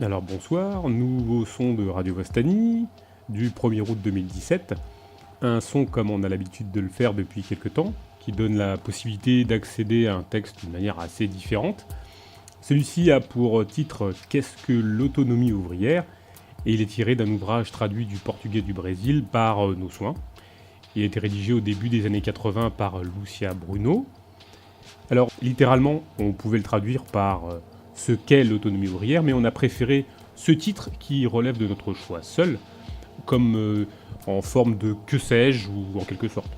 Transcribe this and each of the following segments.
Alors bonsoir, nouveau son de Radio Vostani, du 1er août 2017. Un son comme on a l'habitude de le faire depuis quelques temps, qui donne la possibilité d'accéder à un texte d'une manière assez différente. Celui-ci a pour titre Qu'est-ce que l'autonomie ouvrière ? Et il est tiré d'un ouvrage traduit du portugais du Brésil par Nos Soins. Il a été rédigé au début des années 80 par Lúcia Bruno. Alors, littéralement, on pouvait le traduire par ce qu'est l'autonomie ouvrière, mais on a préféré ce titre qui relève de notre choix seul, comme en forme de que sais-je, ou en quelque sorte.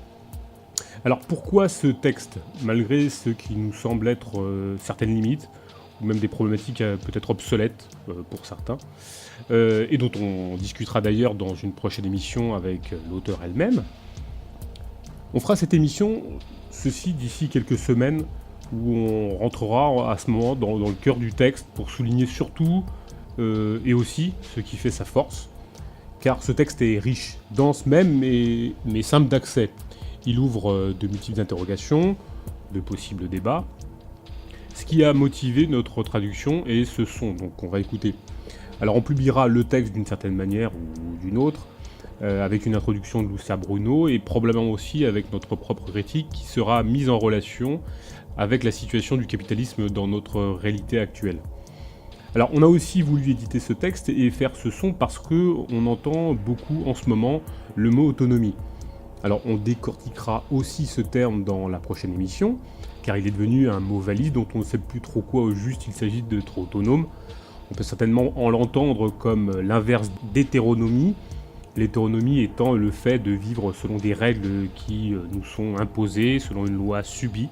Alors, pourquoi ce texte, malgré ce qui nous semble être certaines limites, ou même des problématiques peut-être obsolètes pour certains, et dont on discutera d'ailleurs dans une prochaine émission avec l'auteur elle-même. On fera cette émission, ceci d'ici quelques semaines, où on rentrera à ce moment dans le cœur du texte pour souligner surtout et aussi ce qui fait sa force, car ce texte est riche, dense même, mais simple d'accès. Il ouvre de multiples interrogations, de possibles débats, ce qui a motivé notre traduction et ce son, donc on va écouter. Alors on publiera le texte d'une certaine manière ou d'une autre, avec une introduction de Lúcia Bruno et probablement aussi avec notre propre critique qui sera mise en relation avec la situation du capitalisme dans notre réalité actuelle. Alors on a aussi voulu éditer ce texte et faire ce son parce que on entend beaucoup en ce moment le mot autonomie. Alors on décortiquera aussi ce terme dans la prochaine émission, car il est devenu un mot valise dont on ne sait plus trop quoi au juste il s'agit d'être autonome. On peut certainement en l'entendre comme l'inverse d'hétéronomie, l'hétéronomie étant le fait de vivre selon des règles qui nous sont imposées, selon une loi subie.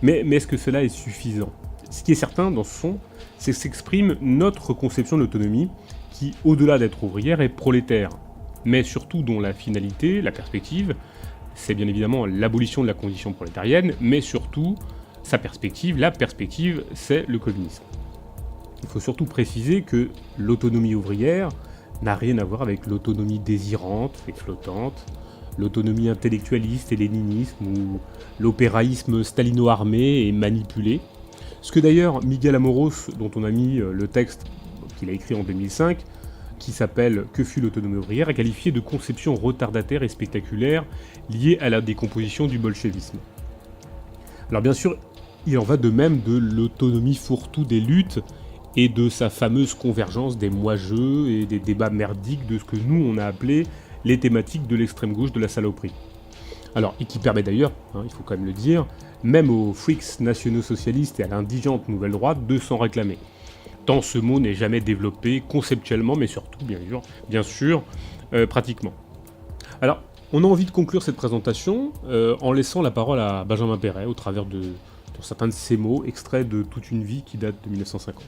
Mais est-ce que cela est suffisant ? Ce qui est certain dans ce son, c'est que s'exprime notre conception de l'autonomie qui, au-delà d'être ouvrière, est prolétaire, mais surtout dont la finalité, la perspective, c'est bien évidemment l'abolition de la condition prolétarienne, mais surtout, sa perspective, la perspective, c'est le communisme. Il faut surtout préciser que l'autonomie ouvrière n'a rien à voir avec l'autonomie désirante et flottante, l'autonomie intellectualiste et léninisme ou l'opéraïsme stalino-armé et manipulé. Ce que d'ailleurs Miguel Amoros, dont on a mis le texte qu'il a écrit en 2005, qui s'appelle Que fut l'autonomie ouvrière, a qualifié de conception retardataire et spectaculaire liée à la décomposition du bolchevisme. Alors bien sûr, il en va de même de l'autonomie fourre-tout des luttes et de sa fameuse convergence des moi-je et des débats merdiques de ce que nous on a appelé les thématiques de l'extrême gauche de la saloperie. Alors, et qui permet d'ailleurs, il faut quand même le dire, même aux freaks nationaux-socialistes et à l'indigente nouvelle droite de s'en réclamer. Tant ce mot n'est jamais développé conceptuellement, mais surtout, bien sûr, pratiquement. Alors, on a envie de conclure cette présentation en laissant la parole à Benjamin Péret au travers de certains de ses mots, extraits de Toute une vie qui date de 1950.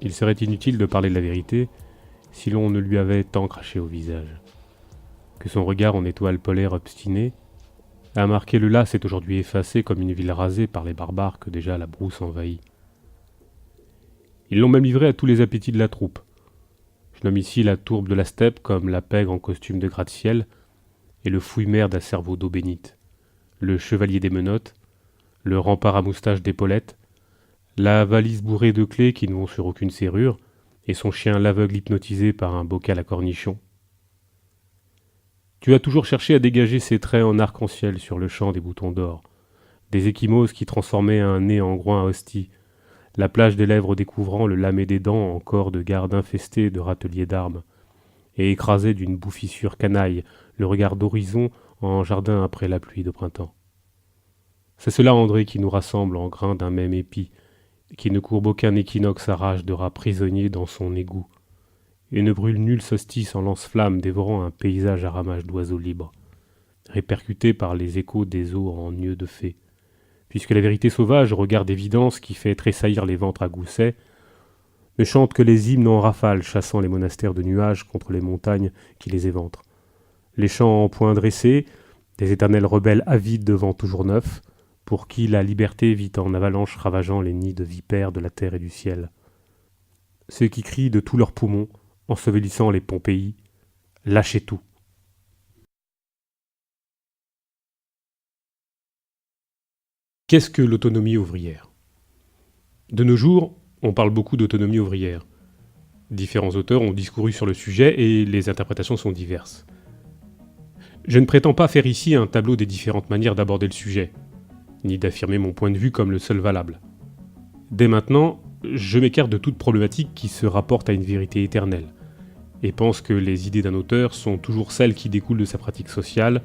Il serait inutile de parler de la vérité si l'on ne lui avait tant craché au visage. Que son regard en étoile polaire obstinée a marqué le las est aujourd'hui effacé comme une ville rasée par les barbares que déjà la brousse envahit. Ils l'ont même livré à tous les appétits de la troupe. Je nomme ici la tourbe de la steppe comme la pègre en costume de gratte-ciel et le fouille-merde à cerveau d'eau bénite, le chevalier des menottes, le rempart à moustache d'épaulettes, la valise bourrée de clés qui ne vont sur aucune serrure et son chien l'aveugle hypnotisé par un bocal à cornichons. Tu as toujours cherché à dégager ses traits en arc-en-ciel sur le champ des boutons d'or, des échymoses qui transformaient un nez en groin à hostie, la plage des lèvres découvrant le lamé des dents en corps de garde infesté de râteliers d'armes, et écrasé d'une bouffissure canaille, le regard d'horizon en jardin après la pluie de printemps. C'est cela, André, qui nous rassemble en grains d'un même épi, qui ne courbe aucun équinoxe à rage de rat prisonnier dans son égout, et ne brûle nul solstice en lance-flamme dévorant un paysage à ramage d'oiseaux libres, répercuté par les échos des eaux en nœuds de fées. Puisque la vérité sauvage, regard d'évidence qui fait tressaillir les ventres à gousset, ne chante que les hymnes en rafale chassant les monastères de nuages contre les montagnes qui les éventrent. Les chants en point dressés, des éternels rebelles avides de vent toujours neuf, pour qui la liberté vit en avalanche ravageant les nids de vipères de la terre et du ciel. Ceux qui crient de tous leurs poumons, ensevelissant les Pompéi, lâchez tout. Qu'est-ce que l'autonomie ouvrière ? De nos jours, on parle beaucoup d'autonomie ouvrière. Différents auteurs ont discouru sur le sujet et les interprétations sont diverses. Je ne prétends pas faire ici un tableau des différentes manières d'aborder le sujet, ni d'affirmer mon point de vue comme le seul valable. Dès maintenant, je m'écarte de toute problématique qui se rapporte à une vérité éternelle, et pense que les idées d'un auteur sont toujours celles qui découlent de sa pratique sociale,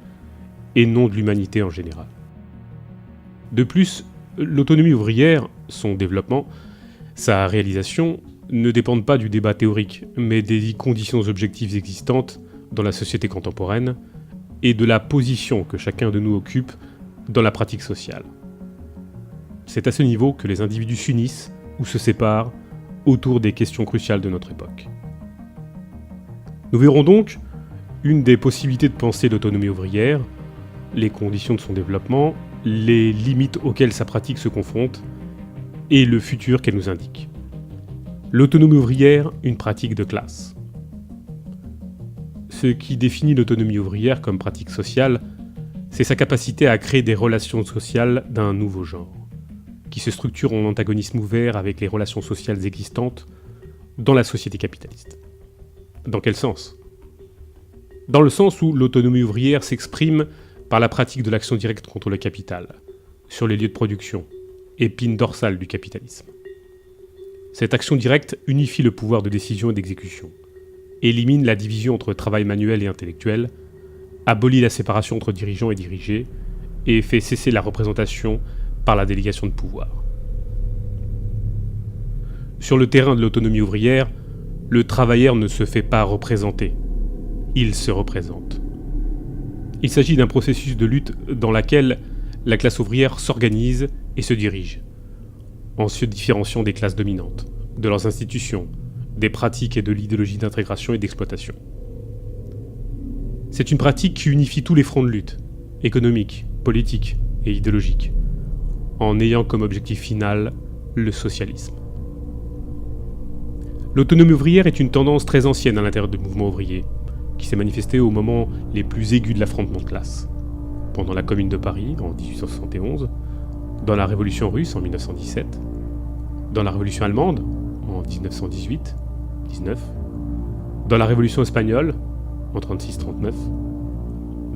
et non de l'humanité en général. De plus, l'autonomie ouvrière, son développement, sa réalisation, ne dépendent pas du débat théorique, mais des conditions objectives existantes dans la société contemporaine, et de la position que chacun de nous occupe dans la pratique sociale. C'est à ce niveau que les individus s'unissent ou se séparent autour des questions cruciales de notre époque. Nous verrons donc une des possibilités de penser l'autonomie ouvrière, les conditions de son développement, les limites auxquelles sa pratique se confronte et le futur qu'elle nous indique. L'autonomie ouvrière, une pratique de classe. Ce qui définit l'autonomie ouvrière comme pratique sociale, c'est sa capacité à créer des relations sociales d'un nouveau genre, qui se structurent en antagonisme ouvert avec les relations sociales existantes dans la société capitaliste. Dans quel sens ? Dans le sens où l'autonomie ouvrière s'exprime par la pratique de l'action directe contre le capital, sur les lieux de production, épine dorsale du capitalisme. Cette action directe unifie le pouvoir de décision et d'exécution, élimine la division entre travail manuel et intellectuel, abolit la séparation entre dirigeants et dirigés, et fait cesser la représentation par la délégation de pouvoir. Sur le terrain de l'autonomie ouvrière, le travailleur ne se fait pas représenter, il se représente. Il s'agit d'un processus de lutte dans lequel la classe ouvrière s'organise et se dirige, en se différenciant des classes dominantes, de leurs institutions, des pratiques et de l'idéologie d'intégration et d'exploitation. C'est une pratique qui unifie tous les fronts de lutte, économiques, politiques et idéologiques, en ayant comme objectif final le socialisme. L'autonomie ouvrière est une tendance très ancienne à l'intérieur du mouvement ouvrier, qui s'est manifestée au moment les plus aigus de l'affrontement de classe, pendant la Commune de Paris en 1871, dans la Révolution russe en 1917, dans la Révolution allemande en 1918, 19, dans la Révolution espagnole en 36-39,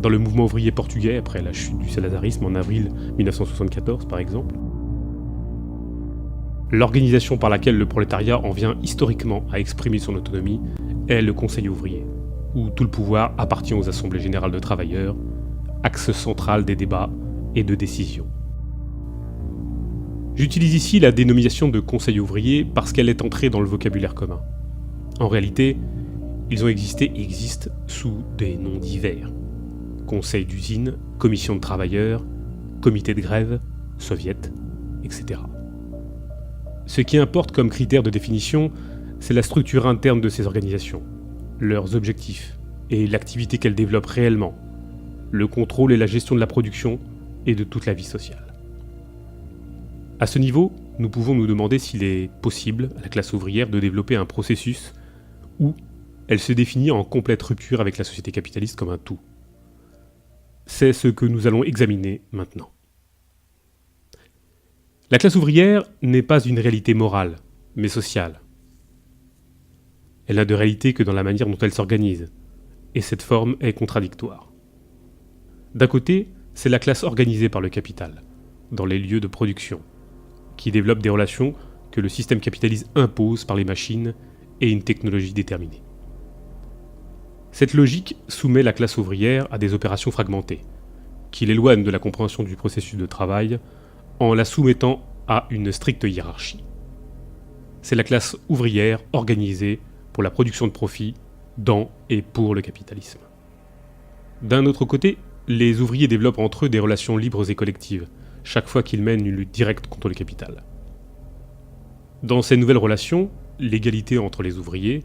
dans le mouvement ouvrier portugais après la chute du salazarisme en avril 1974 par exemple. L'organisation par laquelle le prolétariat en vient historiquement à exprimer son autonomie est le Conseil ouvrier, où tout le pouvoir appartient aux assemblées générales de travailleurs, axe central des débats et de décisions. J'utilise ici la dénomination de Conseil ouvrier parce qu'elle est entrée dans le vocabulaire commun. En réalité, ils ont existé et existent sous des noms divers. Conseil d'usine, commission de travailleurs, comité de grève, soviet, etc. Ce qui importe comme critère de définition, c'est la structure interne de ces organisations, leurs objectifs et l'activité qu'elles développent réellement, le contrôle et la gestion de la production et de toute la vie sociale. À ce niveau, nous pouvons nous demander s'il est possible à la classe ouvrière de développer un processus où elle se définit en complète rupture avec la société capitaliste comme un tout. C'est ce que nous allons examiner maintenant. La classe ouvrière n'est pas une réalité morale, mais sociale. Elle n'a de réalité que dans la manière dont elle s'organise, et cette forme est contradictoire. D'un côté, c'est la classe organisée par le capital, dans les lieux de production, qui développe des relations que le système capitaliste impose par les machines et une technologie déterminée. Cette logique soumet la classe ouvrière à des opérations fragmentées, qui l'éloignent de la compréhension du processus de travail en la soumettant à une stricte hiérarchie. C'est la classe ouvrière organisée pour la production de profits dans et pour le capitalisme. D'un autre côté, les ouvriers développent entre eux des relations libres et collectives, chaque fois qu'ils mènent une lutte directe contre le capital. Dans ces nouvelles relations, l'égalité entre les ouvriers,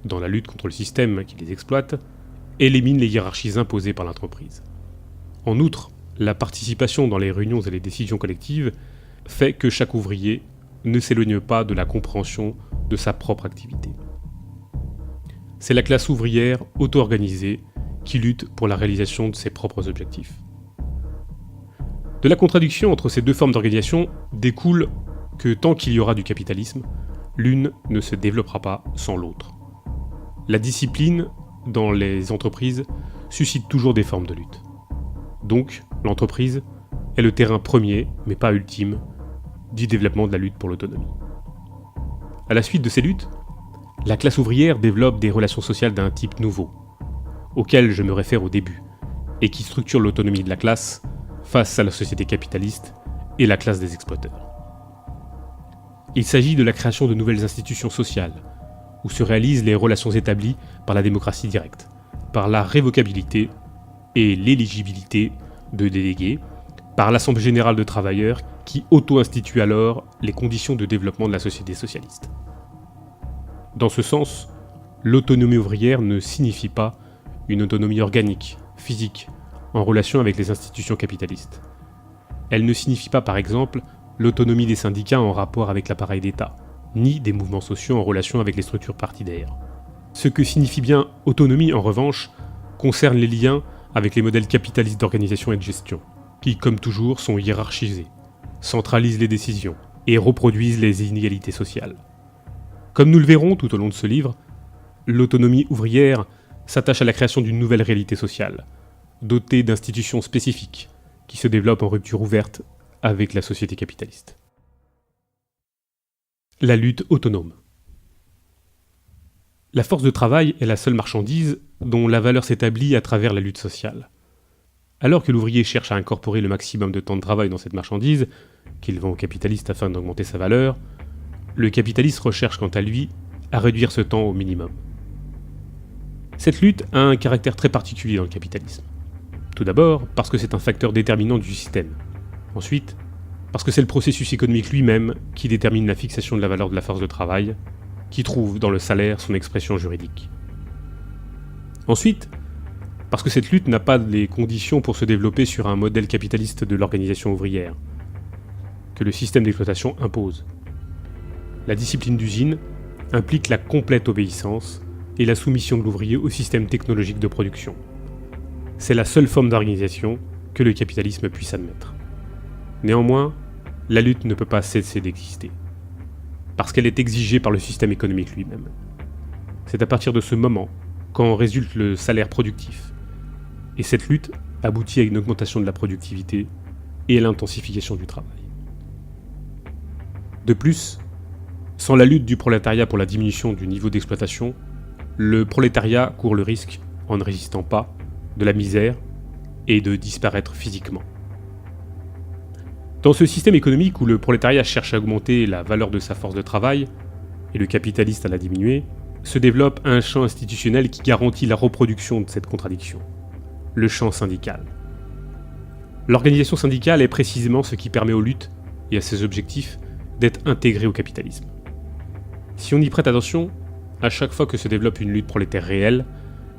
dans la lutte contre le système qui les exploite, élimine les hiérarchies imposées par l'entreprise. En outre, la participation dans les réunions et les décisions collectives fait que chaque ouvrier ne s'éloigne pas de la compréhension de sa propre activité. C'est la classe ouvrière auto-organisée qui lutte pour la réalisation de ses propres objectifs. De la contradiction entre ces deux formes d'organisation découle que tant qu'il y aura du capitalisme, L'une ne se développera pas sans l'autre. La discipline, dans les entreprises, suscite toujours des formes de lutte. Donc, l'entreprise est le terrain premier, mais pas ultime, du développement de la lutte pour l'autonomie. À la suite de ces luttes, la classe ouvrière développe des relations sociales d'un type nouveau, auquel je me réfère au début, et qui structure l'autonomie de la classe face à la société capitaliste et la classe des exploiteurs. Il s'agit de la création de nouvelles institutions sociales, où se réalisent les relations établies par la démocratie directe, par la révocabilité et l'éligibilité de délégués, par l'Assemblée générale de travailleurs qui auto-institue alors les conditions de développement de la société socialiste. Dans ce sens, l'autonomie ouvrière ne signifie pas une autonomie organique, physique, en relation avec les institutions capitalistes. Elle ne signifie pas, par exemple, l'autonomie des syndicats en rapport avec l'appareil d'État, ni des mouvements sociaux en relation avec les structures partidaires. Ce que signifie bien autonomie, en revanche, concerne les liens avec les modèles capitalistes d'organisation et de gestion, qui, comme toujours, sont hiérarchisés, centralisent les décisions et reproduisent les inégalités sociales. Comme nous le verrons tout au long de ce livre, l'autonomie ouvrière s'attache à la création d'une nouvelle réalité sociale, dotée d'institutions spécifiques, qui se développent en rupture ouverte avec la société capitaliste. La lutte autonome. La force de travail est la seule marchandise dont la valeur s'établit à travers la lutte sociale. Alors que l'ouvrier cherche à incorporer le maximum de temps de travail dans cette marchandise, qu'il vend au capitaliste afin d'augmenter sa valeur, le capitaliste recherche quant à lui à réduire ce temps au minimum. Cette lutte a un caractère très particulier dans le capitalisme. Tout d'abord parce que c'est un facteur déterminant du système. Ensuite, parce que c'est le processus économique lui-même qui détermine la fixation de la valeur de la force de travail, qui trouve dans le salaire son expression juridique. Ensuite, parce que cette lutte n'a pas les conditions pour se développer sur un modèle capitaliste de l'organisation ouvrière, que le système d'exploitation impose. La discipline d'usine implique la complète obéissance et la soumission de l'ouvrier au système technologique de production. C'est la seule forme d'organisation que le capitalisme puisse admettre. Néanmoins, la lutte ne peut pas cesser d'exister, parce qu'elle est exigée par le système économique lui-même. C'est à partir de ce moment qu'en résulte le salaire productif, et cette lutte aboutit à une augmentation de la productivité et à l'intensification du travail. De plus, sans la lutte du prolétariat pour la diminution du niveau d'exploitation, le prolétariat court le risque, en ne résistant pas, de la misère et de disparaître physiquement. Dans ce système économique où le prolétariat cherche à augmenter la valeur de sa force de travail et le capitaliste à la diminuer, se développe un champ institutionnel qui garantit la reproduction de cette contradiction, le champ syndical. L'organisation syndicale est précisément ce qui permet aux luttes et à ses objectifs d'être intégrés au capitalisme. Si on y prête attention, à chaque fois que se développe une lutte prolétaire réelle,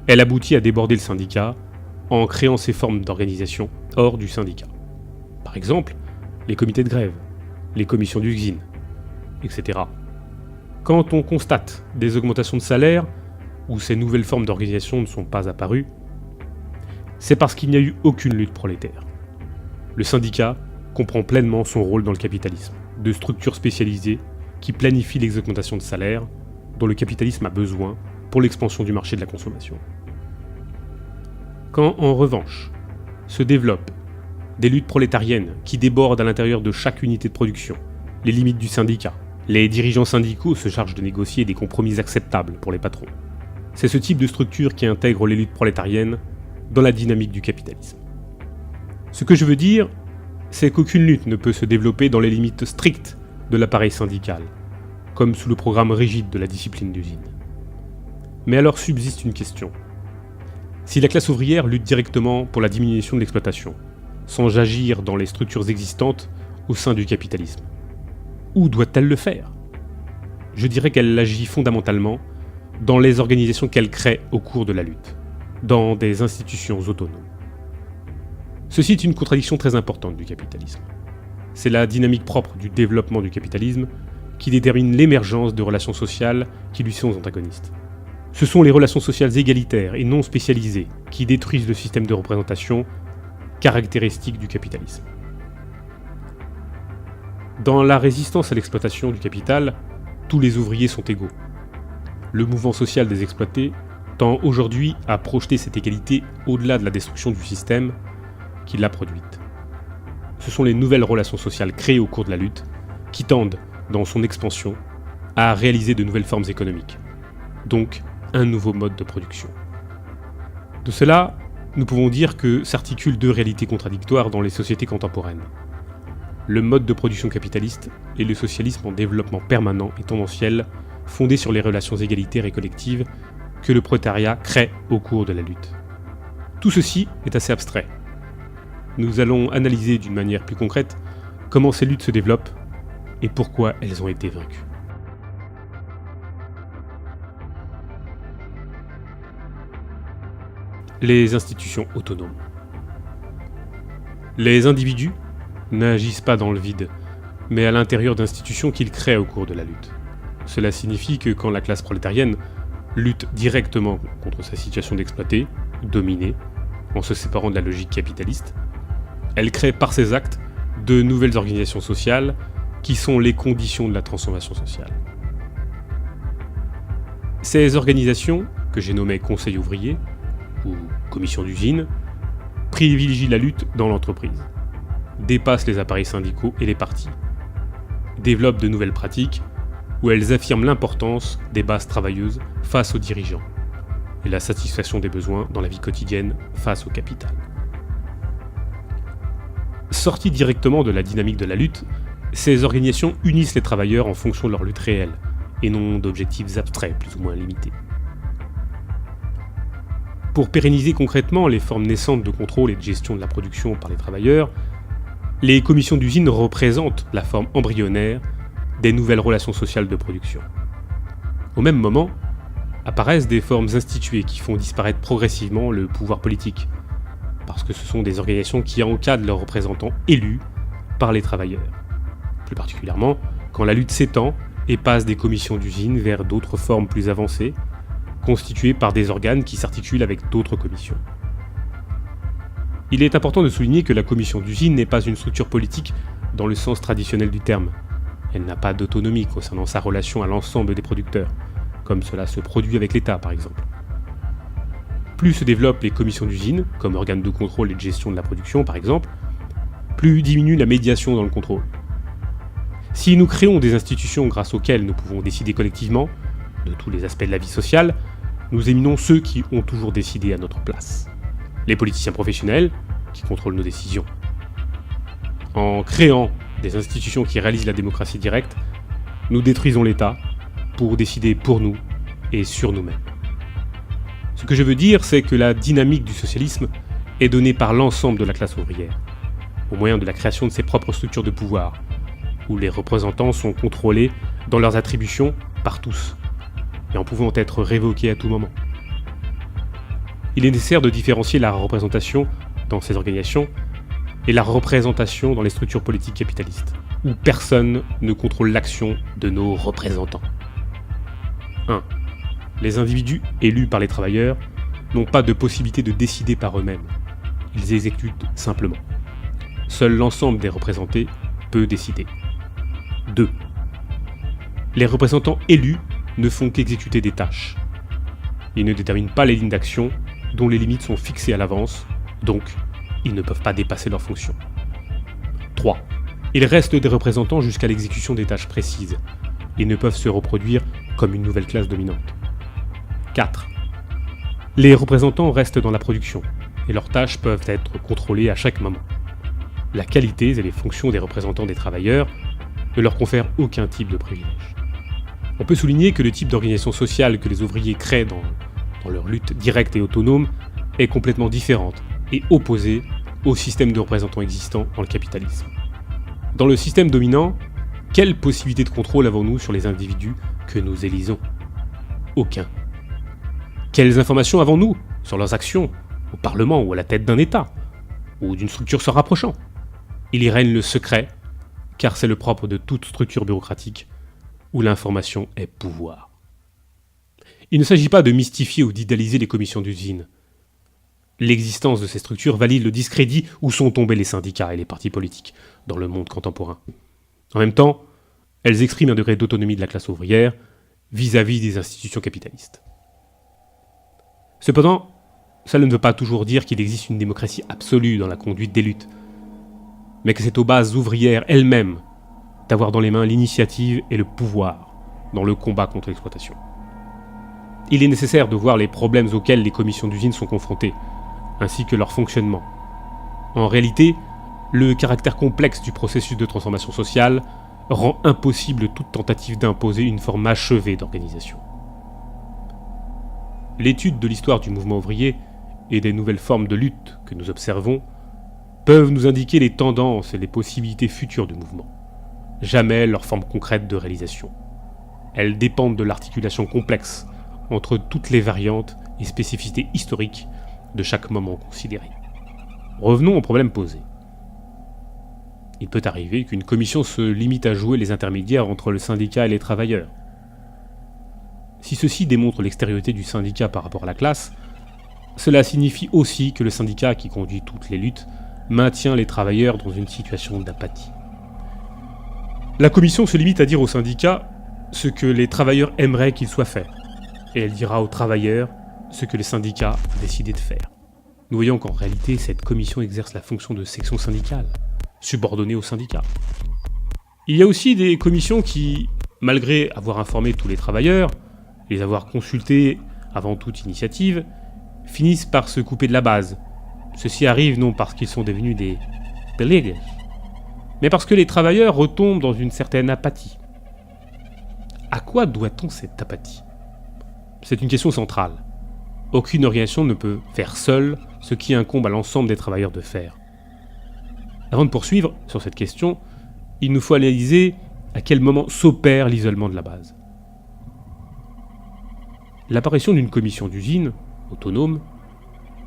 elle aboutit à déborder le syndicat en créant ses formes d'organisation hors du syndicat. Par exemple, les comités de grève, les commissions d'usine, etc. Quand on constate des augmentations de salaire où ces nouvelles formes d'organisation ne sont pas apparues, c'est parce qu'il n'y a eu aucune lutte prolétaire. Le syndicat comprend pleinement son rôle dans le capitalisme, de structure spécialisée qui planifie les augmentations de salaire dont le capitalisme a besoin pour l'expansion du marché de la consommation. Quand, en revanche, se développent des luttes prolétariennes qui débordent à l'intérieur de chaque unité de production, les limites du syndicat, les dirigeants syndicaux se chargent de négocier des compromis acceptables pour les patrons. C'est ce type de structure qui intègre les luttes prolétariennes dans la dynamique du capitalisme. Ce que je veux dire, c'est qu'aucune lutte ne peut se développer dans les limites strictes de l'appareil syndical, comme sous le programme rigide de la discipline d'usine. Mais alors subsiste une question. Si la classe ouvrière lutte directement pour la diminution de l'exploitation, sans agir dans les structures existantes au sein du capitalisme, où doit-elle le faire ? Je dirais qu'elle agit fondamentalement dans les organisations qu'elle crée au cours de la lutte, dans des institutions autonomes. Ceci est une contradiction très importante du capitalisme. C'est la dynamique propre du développement du capitalisme qui détermine l'émergence de relations sociales qui lui sont antagonistes. Ce sont les relations sociales égalitaires et non spécialisées qui détruisent le système de représentation caractéristique du capitalisme. Dans la résistance à l'exploitation du capital, tous les ouvriers sont égaux. Le mouvement social des exploités tend aujourd'hui à projeter cette égalité au-delà de la destruction du système qui l'a produite. Ce sont les nouvelles relations sociales créées au cours de la lutte qui tendent, dans son expansion, à réaliser de nouvelles formes économiques, donc un nouveau mode de production. De cela, nous pouvons dire que s'articulent deux réalités contradictoires dans les sociétés contemporaines. Le mode de production capitaliste et le socialisme en développement permanent et tendanciel, fondé sur les relations égalitaires et collectives que le prolétariat crée au cours de la lutte. Tout ceci est assez abstrait. Nous allons analyser d'une manière plus concrète comment ces luttes se développent et pourquoi elles ont été vaincues. Les institutions autonomes. Les individus n'agissent pas dans le vide, mais à l'intérieur d'institutions qu'ils créent au cours de la lutte. Cela signifie que quand la classe prolétarienne lutte directement contre sa situation d'exploité, dominée, en se séparant de la logique capitaliste, elle crée par ses actes de nouvelles organisations sociales qui sont les conditions de la transformation sociale. Ces organisations, que j'ai nommées conseils ouvriers ou commissions d'usine, privilégient la lutte dans l'entreprise, dépassent les appareils syndicaux et les partis, développent de nouvelles pratiques où elles affirment l'importance des bases travailleuses face aux dirigeants et la satisfaction des besoins dans la vie quotidienne face au capital. Sorties directement de la dynamique de la lutte, ces organisations unissent les travailleurs en fonction de leur lutte réelle et non d'objectifs abstraits plus ou moins limités. Pour pérenniser concrètement les formes naissantes de contrôle et de gestion de la production par les travailleurs, les commissions d'usine représentent la forme embryonnaire des nouvelles relations sociales de production. Au même moment, apparaissent des formes instituées qui font disparaître progressivement le pouvoir politique, parce que ce sont des organisations qui encadrent leurs représentants élus par les travailleurs. Plus particulièrement, quand la lutte s'étend et passe des commissions d'usine vers d'autres formes plus avancées, constituées par des organes qui s'articulent avec d'autres commissions. Il est important de souligner que la commission d'usine n'est pas une structure politique dans le sens traditionnel du terme. Elle n'a pas d'autonomie concernant sa relation à l'ensemble des producteurs, comme cela se produit avec l'État par exemple. Plus se développent les commissions d'usine, comme organes de contrôle et de gestion de la production par exemple, plus diminue la médiation dans le contrôle. Si nous créons des institutions grâce auxquelles nous pouvons décider collectivement de tous les aspects de la vie sociale, nous éliminons ceux qui ont toujours décidé à notre place. Les politiciens professionnels qui contrôlent nos décisions. En créant des institutions qui réalisent la démocratie directe, nous détruisons l'État pour décider pour nous et sur nous-mêmes. Ce que je veux dire, c'est que la dynamique du socialisme est donnée par l'ensemble de la classe ouvrière, au moyen de la création de ses propres structures de pouvoir, où les représentants sont contrôlés dans leurs attributions par tous, et en pouvant être révoqués à tout moment. Il est nécessaire de différencier la représentation dans ces organisations et la représentation dans les structures politiques capitalistes, où personne ne contrôle l'action de nos représentants. 1. Les individus élus par les travailleurs n'ont pas de possibilité de décider par eux-mêmes. Ils exécutent simplement. Seul l'ensemble des représentés peut décider. 2. Les représentants élus ne font qu'exécuter des tâches. Ils ne déterminent pas les lignes d'action dont les limites sont fixées à l'avance, donc ils ne peuvent pas dépasser leurs fonctions. 3. Ils restent des représentants jusqu'à l'exécution des tâches précises et ne peuvent se reproduire comme une nouvelle classe dominante. 4. Les représentants restent dans la production et leurs tâches peuvent être contrôlées à chaque moment. La qualité et les fonctions des représentants des travailleurs ne leur confèrent aucun type de privilège. On peut souligner que le type d'organisation sociale que les ouvriers créent dans leur lutte directe et autonome est complètement différente et opposée au système de représentants existant dans le capitalisme. Dans le système dominant, quelle possibilité de contrôle avons-nous sur les individus que nous élisons ? Aucun. Quelles informations avons-nous sur leurs actions au Parlement ou à la tête d'un État ou d'une structure se rapprochant ? Il y règne le secret, car c'est le propre de toute structure bureaucratique où l'information est pouvoir. Il ne s'agit pas de mystifier ou d'idéaliser les commissions d'usine. L'existence de ces structures valide le discrédit où sont tombés les syndicats et les partis politiques dans le monde contemporain. En même temps, Elles expriment un degré d'autonomie de la classe ouvrière vis-à-vis des institutions capitalistes. Cependant, cela ne veut pas toujours dire qu'il existe une démocratie absolue dans la conduite des luttes, mais que c'est aux bases ouvrières elles-mêmes d'avoir dans les mains l'initiative et le pouvoir dans le combat contre l'exploitation. Il est nécessaire de voir les problèmes auxquels les commissions d'usine sont confrontées, ainsi que leur fonctionnement. En réalité, le caractère complexe du processus de transformation sociale rend impossible toute tentative d'imposer une forme achevée d'organisation. L'étude de l'histoire du mouvement ouvrier et des nouvelles formes de lutte que nous observons peuvent nous indiquer les tendances et les possibilités futures du mouvement, jamais leur forme concrète de réalisation. Elles dépendent de l'articulation complexe entre toutes les variantes et spécificités historiques de chaque moment considéré. Revenons au problème posé. Il peut arriver qu'une commission se limite à jouer les intermédiaires entre le syndicat et les travailleurs. Si ceci démontre l'extériorité du syndicat par rapport à la classe, cela signifie aussi que le syndicat qui conduit toutes les luttes maintient les travailleurs dans une situation d'apathie. La commission se limite à dire au syndicat ce que les travailleurs aimeraient qu'il soit fait, et elle dira aux travailleurs ce que les syndicats ont décidé de faire. Nous voyons qu'en réalité, cette commission exerce la fonction de section syndicale, subordonnée au syndicat. Il y a aussi des commissions qui, malgré avoir informé tous les travailleurs, les avoir consultés avant toute initiative, finissent par se couper de la base. Ceci arrive non parce qu'ils sont devenus des leaders, mais parce que les travailleurs retombent dans une certaine apathie. À quoi doit-on cette apathie ? C'est une question centrale. Aucune organisation ne peut faire seule ce qui incombe à l'ensemble des travailleurs de faire. Avant de poursuivre sur cette question, il nous faut analyser à quel moment s'opère l'isolement de la base. L'apparition d'une commission d'usine, autonome,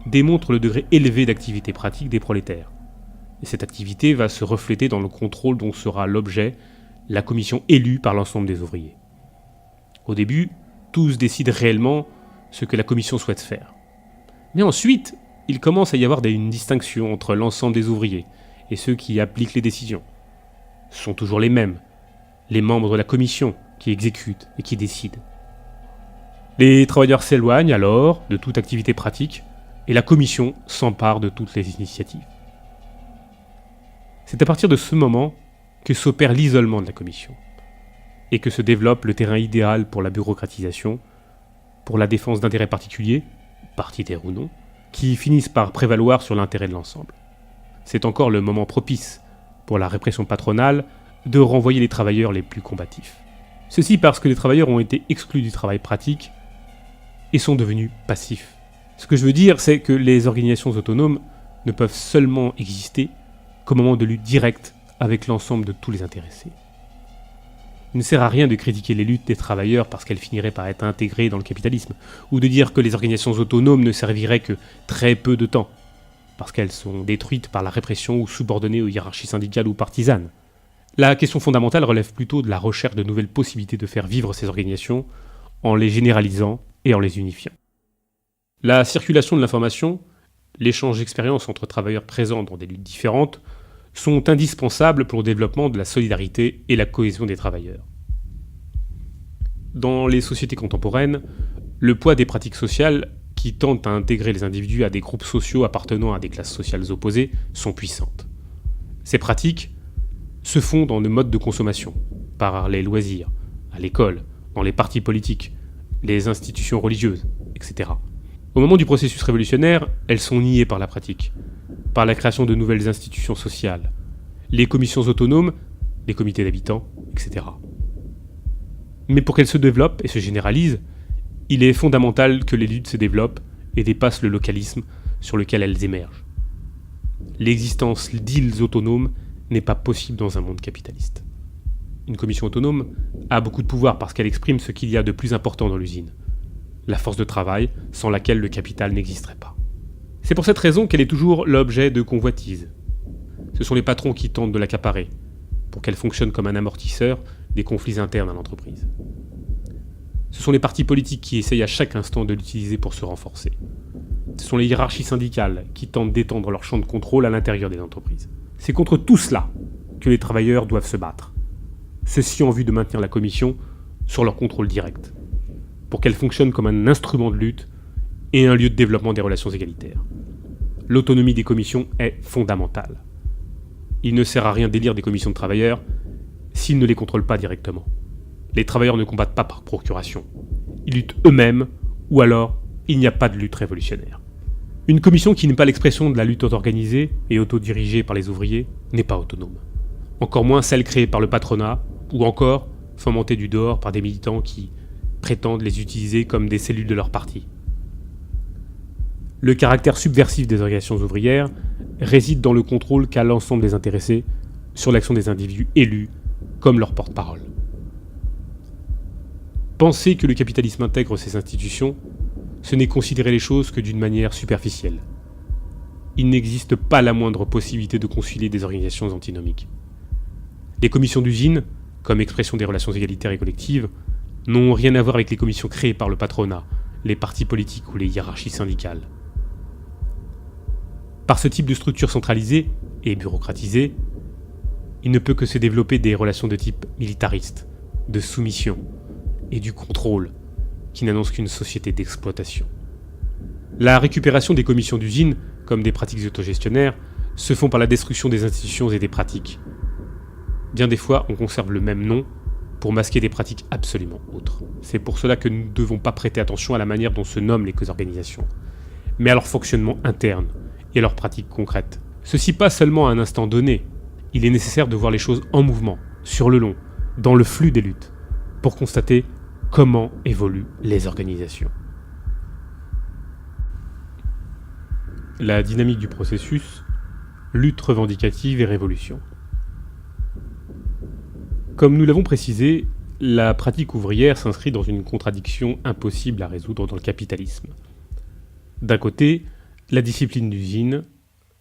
démontre le degré élevé d'activité pratique des prolétaires. Et cette activité va se refléter dans le contrôle dont sera l'objet la commission élue par l'ensemble des ouvriers. Au début, tous décident réellement ce que la commission souhaite faire. Mais ensuite, il commence à y avoir une distinction entre l'ensemble des ouvriers et ceux qui appliquent les décisions. Ce sont toujours les mêmes, les membres de la commission qui exécutent et qui décident. Les travailleurs s'éloignent alors de toute activité pratique et la commission s'empare de toutes les initiatives. C'est à partir de ce moment que s'opère l'isolement de la commission et que se développe le terrain idéal pour la bureaucratisation, pour la défense d'intérêts particuliers, partitaires ou non, qui finissent par prévaloir sur l'intérêt de l'ensemble. C'est encore le moment propice pour la répression patronale de renvoyer les travailleurs les plus combatifs. Ceci parce que les travailleurs ont été exclus du travail pratique et sont devenus passifs. Ce que je veux dire, c'est que les organisations autonomes ne peuvent seulement exister qu'au moment de lutte directe avec l'ensemble de tous les intéressés. Il ne sert à rien de critiquer les luttes des travailleurs parce qu'elles finiraient par être intégrées dans le capitalisme, ou de dire que les organisations autonomes ne serviraient que très peu de temps, parce qu'elles sont détruites par la répression ou subordonnées aux hiérarchies syndicales ou partisanes. La question fondamentale relève plutôt de la recherche de nouvelles possibilités de faire vivre ces organisations en les généralisant et en les unifiant. La circulation de l'information, l'échange d'expériences entre travailleurs présents dans des luttes différentes, sont indispensables pour le développement de la solidarité et la cohésion des travailleurs. Dans les sociétés contemporaines, le poids des pratiques sociales qui tendent à intégrer les individus à des groupes sociaux appartenant à des classes sociales opposées sont puissantes. Ces pratiques se font dans le mode de consommation, par les loisirs, à l'école, dans les partis politiques, les institutions religieuses, etc. Au moment du processus révolutionnaire, elles sont niées par la pratique, par la création de nouvelles institutions sociales, les commissions autonomes, les comités d'habitants, etc. Mais pour qu'elles se développent et se généralisent, il est fondamental que les luttes se développent et dépassent le localisme sur lequel elles émergent. L'existence d'îles autonomes n'est pas possible dans un monde capitaliste. Une commission autonome a beaucoup de pouvoir parce qu'elle exprime ce qu'il y a de plus important dans l'usine, la force de travail sans laquelle le capital n'existerait pas. C'est pour cette raison qu'elle est toujours l'objet de convoitises. Ce sont les patrons qui tentent de l'accaparer, pour qu'elle fonctionne comme un amortisseur des conflits internes à l'entreprise. Ce sont les partis politiques qui essayent à chaque instant de l'utiliser pour se renforcer. Ce sont les hiérarchies syndicales qui tentent d'étendre leur champ de contrôle à l'intérieur des entreprises. C'est contre tout cela que les travailleurs doivent se battre. ceci en vue de maintenir la commission sur leur contrôle direct, pour qu'elle fonctionne comme un instrument de lutte et un lieu de développement des relations égalitaires. L'autonomie des commissions est fondamentale. Il ne sert à rien d'élire des commissions de travailleurs s'ils ne les contrôlent pas directement. Les travailleurs ne combattent pas par procuration. Ils luttent eux-mêmes, ou alors il n'y a pas de lutte révolutionnaire. Une commission qui n'est pas l'expression de la lutte auto-organisée et autodirigée par les ouvriers n'est pas autonome. Encore moins celle créée par le patronat, ou encore fomentée du dehors par des militants qui prétendent les utiliser comme des cellules de leur parti. Le caractère subversif des organisations ouvrières réside dans le contrôle qu'a l'ensemble des intéressés sur l'action des individus élus comme leur porte-parole. Penser que le capitalisme intègre ces institutions, ce n'est considérer les choses que d'une manière superficielle. Il n'existe pas la moindre possibilité de concilier des organisations antinomiques. Les commissions d'usine, comme expression des relations égalitaires et collectives, n'ont rien à voir avec les commissions créées par le patronat, les partis politiques ou les hiérarchies syndicales. Par ce type de structure centralisée et bureaucratisée, il ne peut que se développer des relations de type militariste, de soumission et du contrôle, qui n'annoncent qu'une société d'exploitation. La récupération des commissions d'usine, comme des pratiques autogestionnaires, se font par la destruction des institutions et des pratiques. Bien des fois, on conserve le même nom pour masquer des pratiques absolument autres. C'est pour cela que nous ne devons pas prêter attention à la manière dont se nomment les organisations, mais à leur fonctionnement interne et à leurs pratiques concrètes. Ceci pas seulement à un instant donné, il est nécessaire de voir les choses en mouvement, sur le long, dans le flux des luttes, pour constater comment évoluent les organisations. La dynamique du processus, lutte revendicative et révolution. Comme nous l'avons précisé, la pratique ouvrière s'inscrit dans une contradiction impossible à résoudre dans le capitalisme. D'un côté, la discipline d'usine,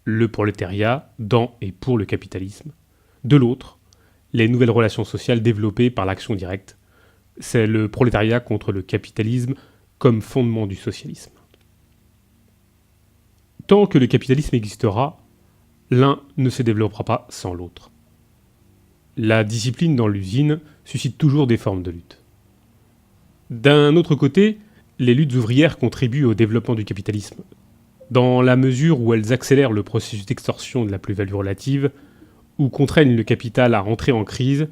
le prolétariat dans et pour le capitalisme. De l'autre, les nouvelles relations sociales développées par l'action directe. C'est le prolétariat contre le capitalisme comme fondement du socialisme. Tant que le capitalisme existera, l'un ne se développera pas sans l'autre. La discipline dans l'usine suscite toujours des formes de lutte. D'un autre côté, les luttes ouvrières contribuent au développement du capitalisme, dans la mesure où elles accélèrent le processus d'extorsion de la plus-value relative, ou contraignent le capital à rentrer en crise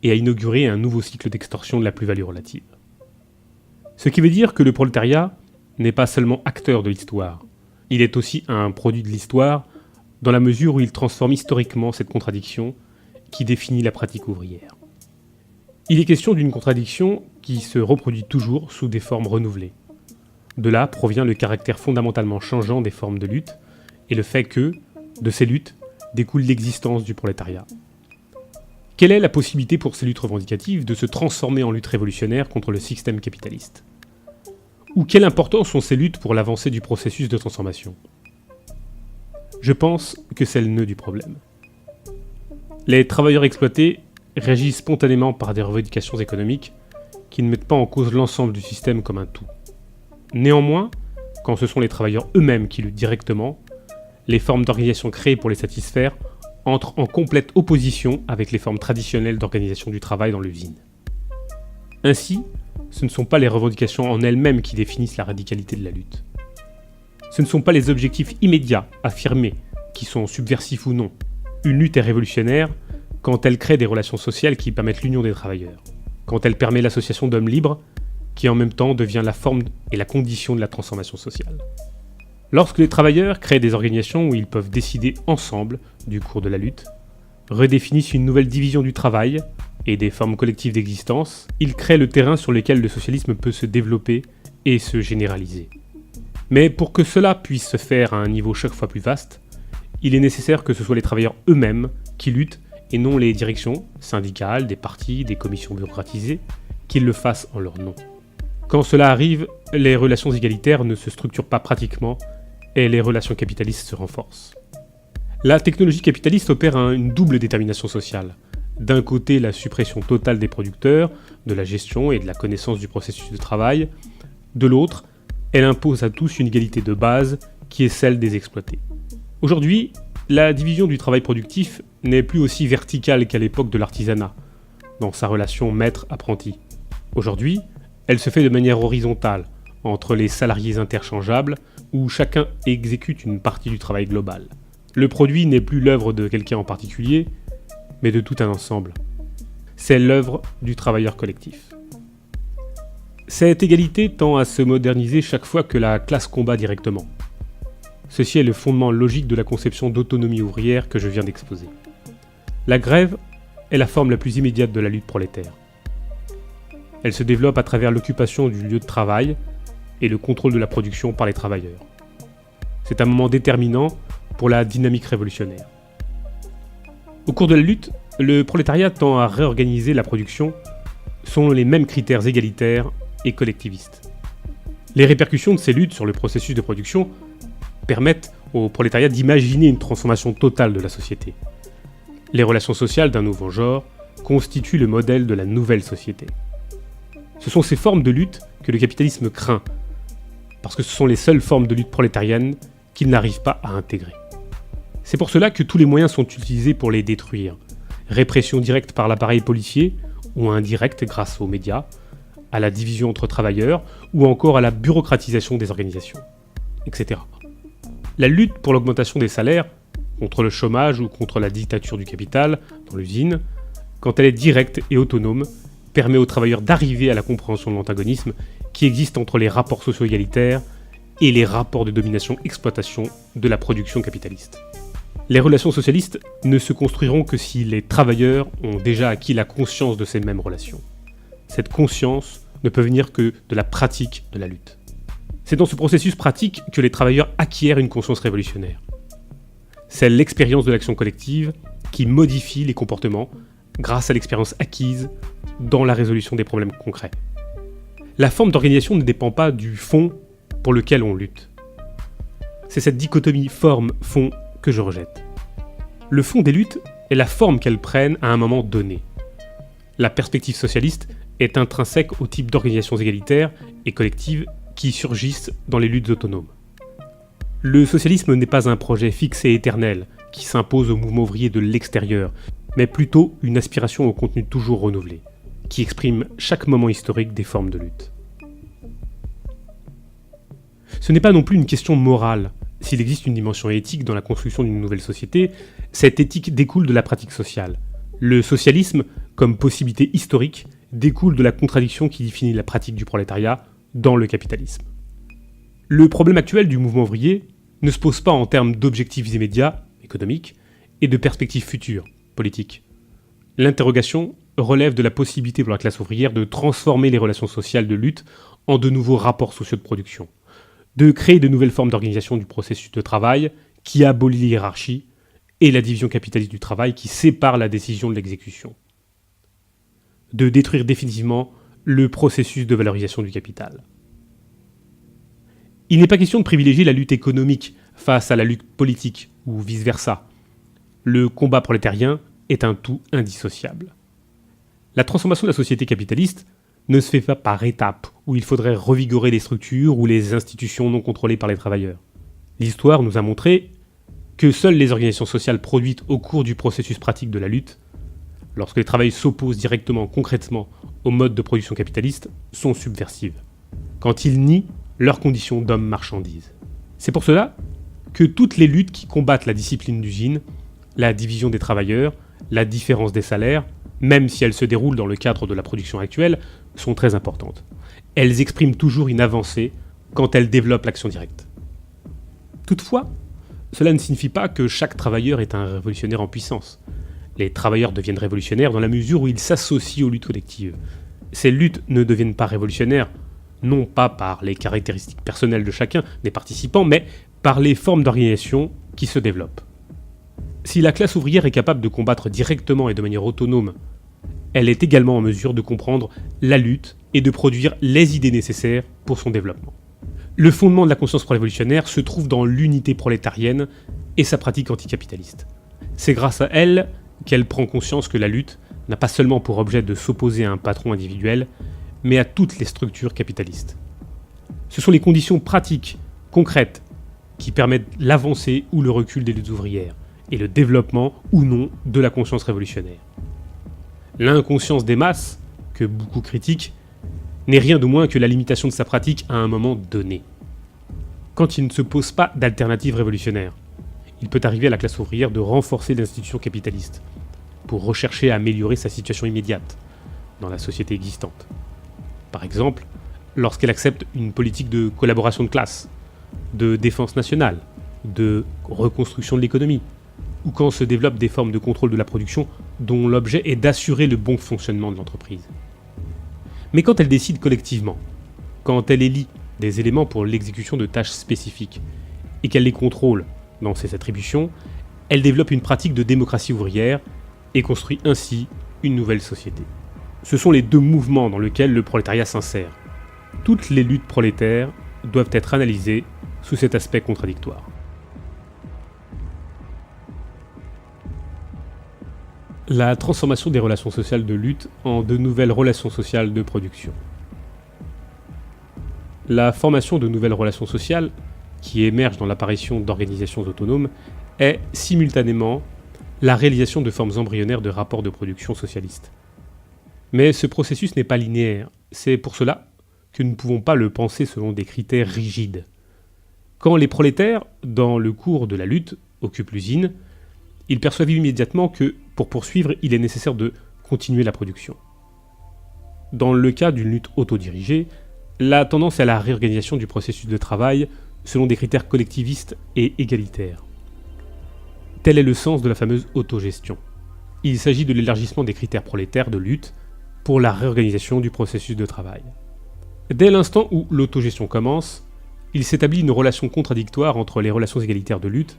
et à inaugurer un nouveau cycle d'extorsion de la plus-value relative. Ce qui veut dire que le prolétariat n'est pas seulement acteur de l'histoire, il est aussi un produit de l'histoire, dans la mesure où il transforme historiquement cette contradiction qui définit la pratique ouvrière. Il est question d'une contradiction qui se reproduit toujours sous des formes renouvelées. De là provient le caractère fondamentalement changeant des formes de lutte et le fait que, de ces luttes, découle l'existence du prolétariat. Quelle est la possibilité pour ces luttes revendicatives de se transformer en lutte révolutionnaire contre le système capitaliste ? Ou quelle importance ont ces luttes pour l'avancée du processus de transformation ? Je pense que c'est le nœud du problème. Les travailleurs exploités réagissent spontanément par des revendications économiques qui ne mettent pas en cause l'ensemble du système comme un tout. Néanmoins, quand ce sont les travailleurs eux-mêmes qui luttent directement, les formes d'organisation créées pour les satisfaire entrent en complète opposition avec les formes traditionnelles d'organisation du travail dans l'usine. Ainsi, ce ne sont pas les revendications en elles-mêmes qui définissent la radicalité de la lutte. Ce ne sont pas les objectifs immédiats, affirmés, qui sont subversifs ou non. Une lutte est révolutionnaire quand elle crée des relations sociales qui permettent l'union des travailleurs, quand elle permet l'association d'hommes libres, qui en même temps devient la forme et la condition de la transformation sociale. Lorsque les travailleurs créent des organisations où ils peuvent décider ensemble du cours de la lutte, redéfinissent une nouvelle division du travail et des formes collectives d'existence, ils créent le terrain sur lequel le socialisme peut se développer et se généraliser. Mais pour que cela puisse se faire à un niveau chaque fois plus vaste, il est nécessaire que ce soit les travailleurs eux-mêmes qui luttent et non les directions syndicales, des partis, des commissions bureaucratisées, qui le fassent en leur nom. Quand cela arrive, les relations égalitaires ne se structurent pas pratiquement et les relations capitalistes se renforcent. La technologie capitaliste opère une double détermination sociale. D'un côté, la suppression totale des producteurs, de la gestion et de la connaissance du processus de travail. De l'autre, elle impose à tous une égalité de base qui est celle des exploités. Aujourd'hui, la division du travail productif n'est plus aussi verticale qu'à l'époque de l'artisanat, dans sa relation maître-apprenti. Aujourd'hui, elle se fait de manière horizontale, entre les salariés interchangeables, où chacun exécute une partie du travail global. Le produit n'est plus l'œuvre de quelqu'un en particulier, mais de tout un ensemble. C'est l'œuvre du travailleur collectif. Cette égalité tend à se moderniser chaque fois que la classe combat directement. Ceci est le fondement logique de la conception d'autonomie ouvrière que je viens d'exposer. La grève est la forme la plus immédiate de la lutte prolétaire. Elle se développe à travers l'occupation du lieu de travail et le contrôle de la production par les travailleurs. C'est un moment déterminant pour la dynamique révolutionnaire. Au cours de la lutte, le prolétariat tend à réorganiser la production selon les mêmes critères égalitaires et collectivistes. Les répercussions de ces luttes sur le processus de production permettent au prolétariat d'imaginer une transformation totale de la société. Les relations sociales d'un nouveau genre constituent le modèle de la nouvelle société. Ce sont ces formes de lutte que le capitalisme craint, parce que ce sont les seules formes de lutte prolétarienne qu'il n'arrive pas à intégrer. C'est pour cela que tous les moyens sont utilisés pour les détruire. Répression directe par l'appareil policier, ou indirecte grâce aux médias, à la division entre travailleurs, ou encore à la bureaucratisation des organisations, etc. La lutte pour l'augmentation des salaires, contre le chômage ou contre la dictature du capital dans l'usine, quand elle est directe et autonome, permet aux travailleurs d'arriver à la compréhension de l'antagonisme qui existe entre les rapports socio-égalitaires et les rapports de domination-exploitation de la production capitaliste. Les relations socialistes ne se construiront que si les travailleurs ont déjà acquis la conscience de ces mêmes relations. Cette conscience ne peut venir que de la pratique de la lutte. C'est dans ce processus pratique que les travailleurs acquièrent une conscience révolutionnaire. C'est l'expérience de l'action collective qui modifie les comportements grâce à l'expérience acquise dans la résolution des problèmes concrets. La forme d'organisation ne dépend pas du fond pour lequel on lutte. C'est cette dichotomie forme-fond que je rejette. Le fond des luttes est la forme qu'elles prennent à un moment donné. La perspective socialiste est intrinsèque au type d'organisations égalitaires et collectives qui surgissent dans les luttes autonomes. Le socialisme n'est pas un projet fixe et éternel qui s'impose au mouvement ouvrier de l'extérieur, mais plutôt une aspiration au contenu toujours renouvelé, qui exprime chaque moment historique des formes de lutte. Ce n'est pas non plus une question morale. S'il existe une dimension éthique dans la construction d'une nouvelle société, cette éthique découle de la pratique sociale. Le socialisme, comme possibilité historique, découle de la contradiction qui définit la pratique du prolétariat dans le capitalisme. Le problème actuel du mouvement ouvrier ne se pose pas en termes d'objectifs immédiats, économiques, et de perspectives futures, politiques. L'interrogation relève de la possibilité pour la classe ouvrière de transformer les relations sociales de lutte en de nouveaux rapports sociaux de production, de créer de nouvelles formes d'organisation du processus de travail qui abolit les hiérarchies et la division capitaliste du travail qui sépare la décision de l'exécution, de détruire définitivement le processus de valorisation du capital. Il n'est pas question de privilégier la lutte économique face à la lutte politique ou vice-versa. Le combat prolétarien est un tout indissociable. La transformation de la société capitaliste ne se fait pas par étapes, où il faudrait revigorer les structures ou les institutions non contrôlées par les travailleurs. L'histoire nous a montré que seules les organisations sociales produites au cours du processus pratique de la lutte, lorsque les travailleurs s'opposent directement, concrètement, au mode de production capitaliste, sont subversives, quand ils nient leurs conditions d'homme-marchandise. C'est pour cela que toutes les luttes qui combattent la discipline d'usine, la division des travailleurs, la différence des salaires, même si elles se déroulent dans le cadre de la production actuelle, sont très importantes. Elles expriment toujours une avancée quand elles développent l'action directe. Toutefois, cela ne signifie pas que chaque travailleur est un révolutionnaire en puissance. Les travailleurs deviennent révolutionnaires dans la mesure où ils s'associent aux luttes collectives. Ces luttes ne deviennent pas révolutionnaires, non pas par les caractéristiques personnelles de chacun des participants, mais par les formes d'organisation qui se développent. Si la classe ouvrière est capable de combattre directement et de manière autonome, elle est également en mesure de comprendre la lutte et de produire les idées nécessaires pour son développement. Le fondement de la conscience révolutionnaire se trouve dans l'unité prolétarienne et sa pratique anticapitaliste. C'est grâce à elle qu'elle prend conscience que la lutte n'a pas seulement pour objet de s'opposer à un patron individuel, mais à toutes les structures capitalistes. Ce sont les conditions pratiques, concrètes, qui permettent l'avancée ou le recul des luttes ouvrières, et le développement ou non de la conscience révolutionnaire. L'inconscience des masses, que beaucoup critiquent, n'est rien de moins que la limitation de sa pratique à un moment donné. Quand il ne se pose pas d'alternative révolutionnaire, il peut arriver à la classe ouvrière de renforcer l'institution capitaliste pour rechercher à améliorer sa situation immédiate dans la société existante. Par exemple, lorsqu'elle accepte une politique de collaboration de classe, de défense nationale, de reconstruction de l'économie, ou quand se développent des formes de contrôle de la production dont l'objet est d'assurer le bon fonctionnement de l'entreprise. Mais quand elle décide collectivement, quand elle élit des éléments pour l'exécution de tâches spécifiques, et qu'elle les contrôle dans ses attributions, elle développe une pratique de démocratie ouvrière et construit ainsi une nouvelle société. Ce sont les deux mouvements dans lesquels le prolétariat s'insère. Toutes les luttes prolétaires doivent être analysées sous cet aspect contradictoire. La transformation des relations sociales de lutte en de nouvelles relations sociales de production. La formation de nouvelles relations sociales, qui émergent dans l'apparition d'organisations autonomes, est simultanément la réalisation de formes embryonnaires de rapports de production socialistes. Mais ce processus n'est pas linéaire, c'est pour cela que nous ne pouvons pas le penser selon des critères rigides. Quand les prolétaires, dans le cours de la lutte, occupent l'usine, ils perçoivent immédiatement que, pour poursuivre, il est nécessaire de continuer la production. Dans le cas d'une lutte autodirigée, la tendance est à la réorganisation du processus de travail selon des critères collectivistes et égalitaires. Tel est le sens de la fameuse autogestion. Il s'agit de l'élargissement des critères prolétaires de lutte pour la réorganisation du processus de travail. Dès l'instant où l'autogestion commence, il s'établit une relation contradictoire entre les relations égalitaires de lutte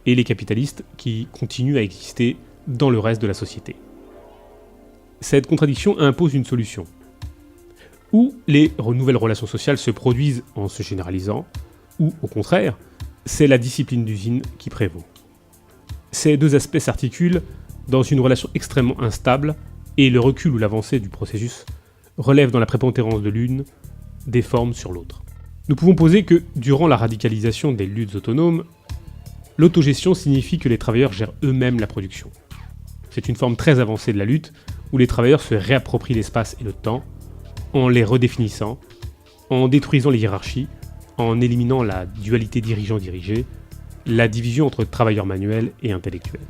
et les capitalistes qui continuent à exister dans le reste de la société. Cette contradiction impose une solution. Ou les nouvelles relations sociales se produisent en se généralisant, ou au contraire, c'est la discipline d'usine qui prévaut. Ces deux aspects s'articulent dans une relation extrêmement instable et le recul ou l'avancée du processus relève dans la prépondérance de l'une des formes sur l'autre. Nous pouvons poser que, durant la radicalisation des luttes autonomes, l'autogestion signifie que les travailleurs gèrent eux-mêmes la production. C'est une forme très avancée de la lutte où les travailleurs se réapproprient l'espace et le temps en les redéfinissant, en détruisant les hiérarchies, en éliminant la dualité dirigeant-dirigé, la division entre travailleurs manuels et intellectuels.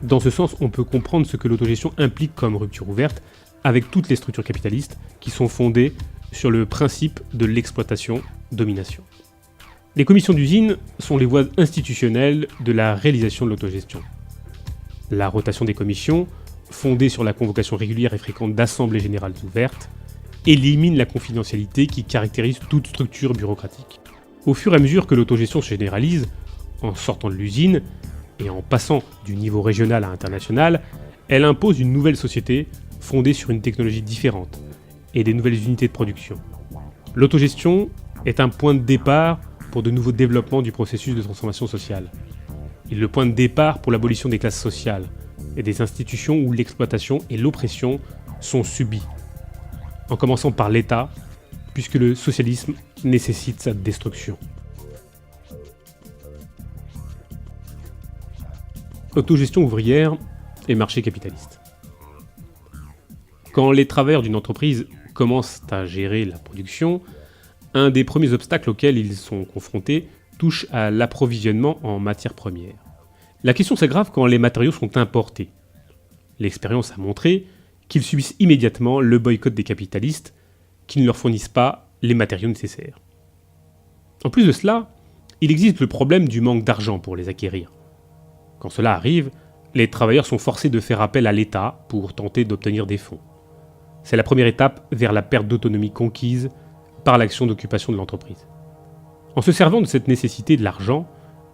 Dans ce sens, on peut comprendre ce que l'autogestion implique comme rupture ouverte avec toutes les structures capitalistes qui sont fondées sur le principe de l'exploitation-domination. Les commissions d'usine sont les voies institutionnelles de la réalisation de l'autogestion. La rotation des commissions, fondée sur la convocation régulière et fréquente d'assemblées générales ouvertes, élimine la confidentialité qui caractérise toute structure bureaucratique. Au fur et à mesure que l'autogestion se généralise, en sortant de l'usine et en passant du niveau régional à international, elle impose une nouvelle société fondée sur une technologie différente et des nouvelles unités de production. L'autogestion est un point de départ pour de nouveaux développements du processus de transformation sociale. Il est le point de départ pour l'abolition des classes sociales et des institutions où l'exploitation et l'oppression sont subies, en commençant par l'État, puisque le socialisme nécessite sa destruction. Autogestion ouvrière et marché capitaliste. Quand les travailleurs d'une entreprise commencent à gérer la production, un des premiers obstacles auxquels ils sont confrontés touche à l'approvisionnement en matières premières. La question s'aggrave quand les matériaux sont importés. L'expérience a montré qu'ils subissent immédiatement le boycott des capitalistes qui ne leur fournissent pas les matériaux nécessaires. En plus de cela, il existe le problème du manque d'argent pour les acquérir. Quand cela arrive, les travailleurs sont forcés de faire appel à l'État pour tenter d'obtenir des fonds. C'est la première étape vers la perte d'autonomie conquise par l'action d'occupation de l'entreprise. En se servant de cette nécessité de l'argent,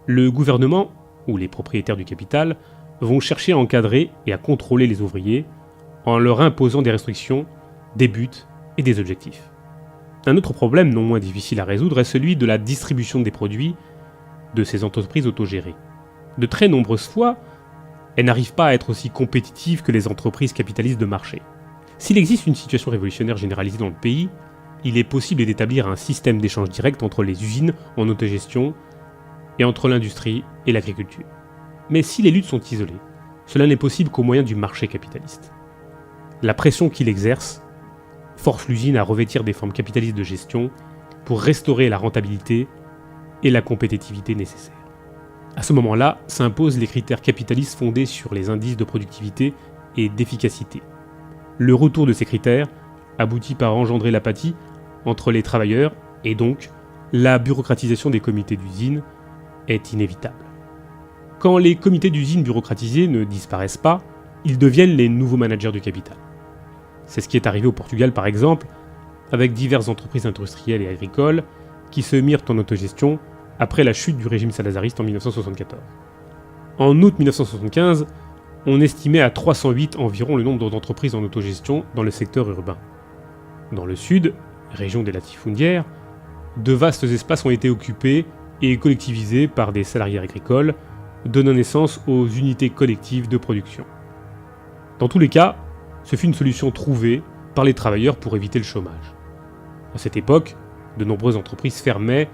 le gouvernement ou les propriétaires du capital vont chercher à encadrer et à contrôler les ouvriers en leur imposant des restrictions, des buts et des objectifs. Un autre problème non moins difficile à résoudre est celui de la distribution des produits de ces entreprises autogérées. De très nombreuses fois, elles n'arrivent pas à être aussi compétitives que les entreprises capitalistes de marché. S'il existe une situation révolutionnaire généralisée dans le pays, il est possible d'établir un système d'échange direct entre les usines en autogestion et entre l'industrie et l'agriculture. Mais si les luttes sont isolées, cela n'est possible qu'au moyen du marché capitaliste. La pression qu'il exerce force l'usine à revêtir des formes capitalistes de gestion pour restaurer la rentabilité et la compétitivité nécessaires. À ce moment-là, s'imposent les critères capitalistes fondés sur les indices de productivité et d'efficacité. Le retour de ces critères aboutit par engendrer l'apathie entre les travailleurs et donc la bureaucratisation des comités d'usine est inévitable. Quand les comités d'usine bureaucratisés ne disparaissent pas, ils deviennent les nouveaux managers du capital. C'est ce qui est arrivé au Portugal par exemple, avec diverses entreprises industrielles et agricoles qui se mirent en autogestion après la chute du régime salazariste en 1974. En août 1975, on estimait à 308 environ le nombre d'entreprises en autogestion dans le secteur urbain. Dans le sud, région des latifundiaires, de vastes espaces ont été occupés et collectivisés par des salariés agricoles, donnant naissance aux unités collectives de production. Dans tous les cas, ce fut une solution trouvée par les travailleurs pour éviter le chômage. À cette époque, de nombreuses entreprises fermaient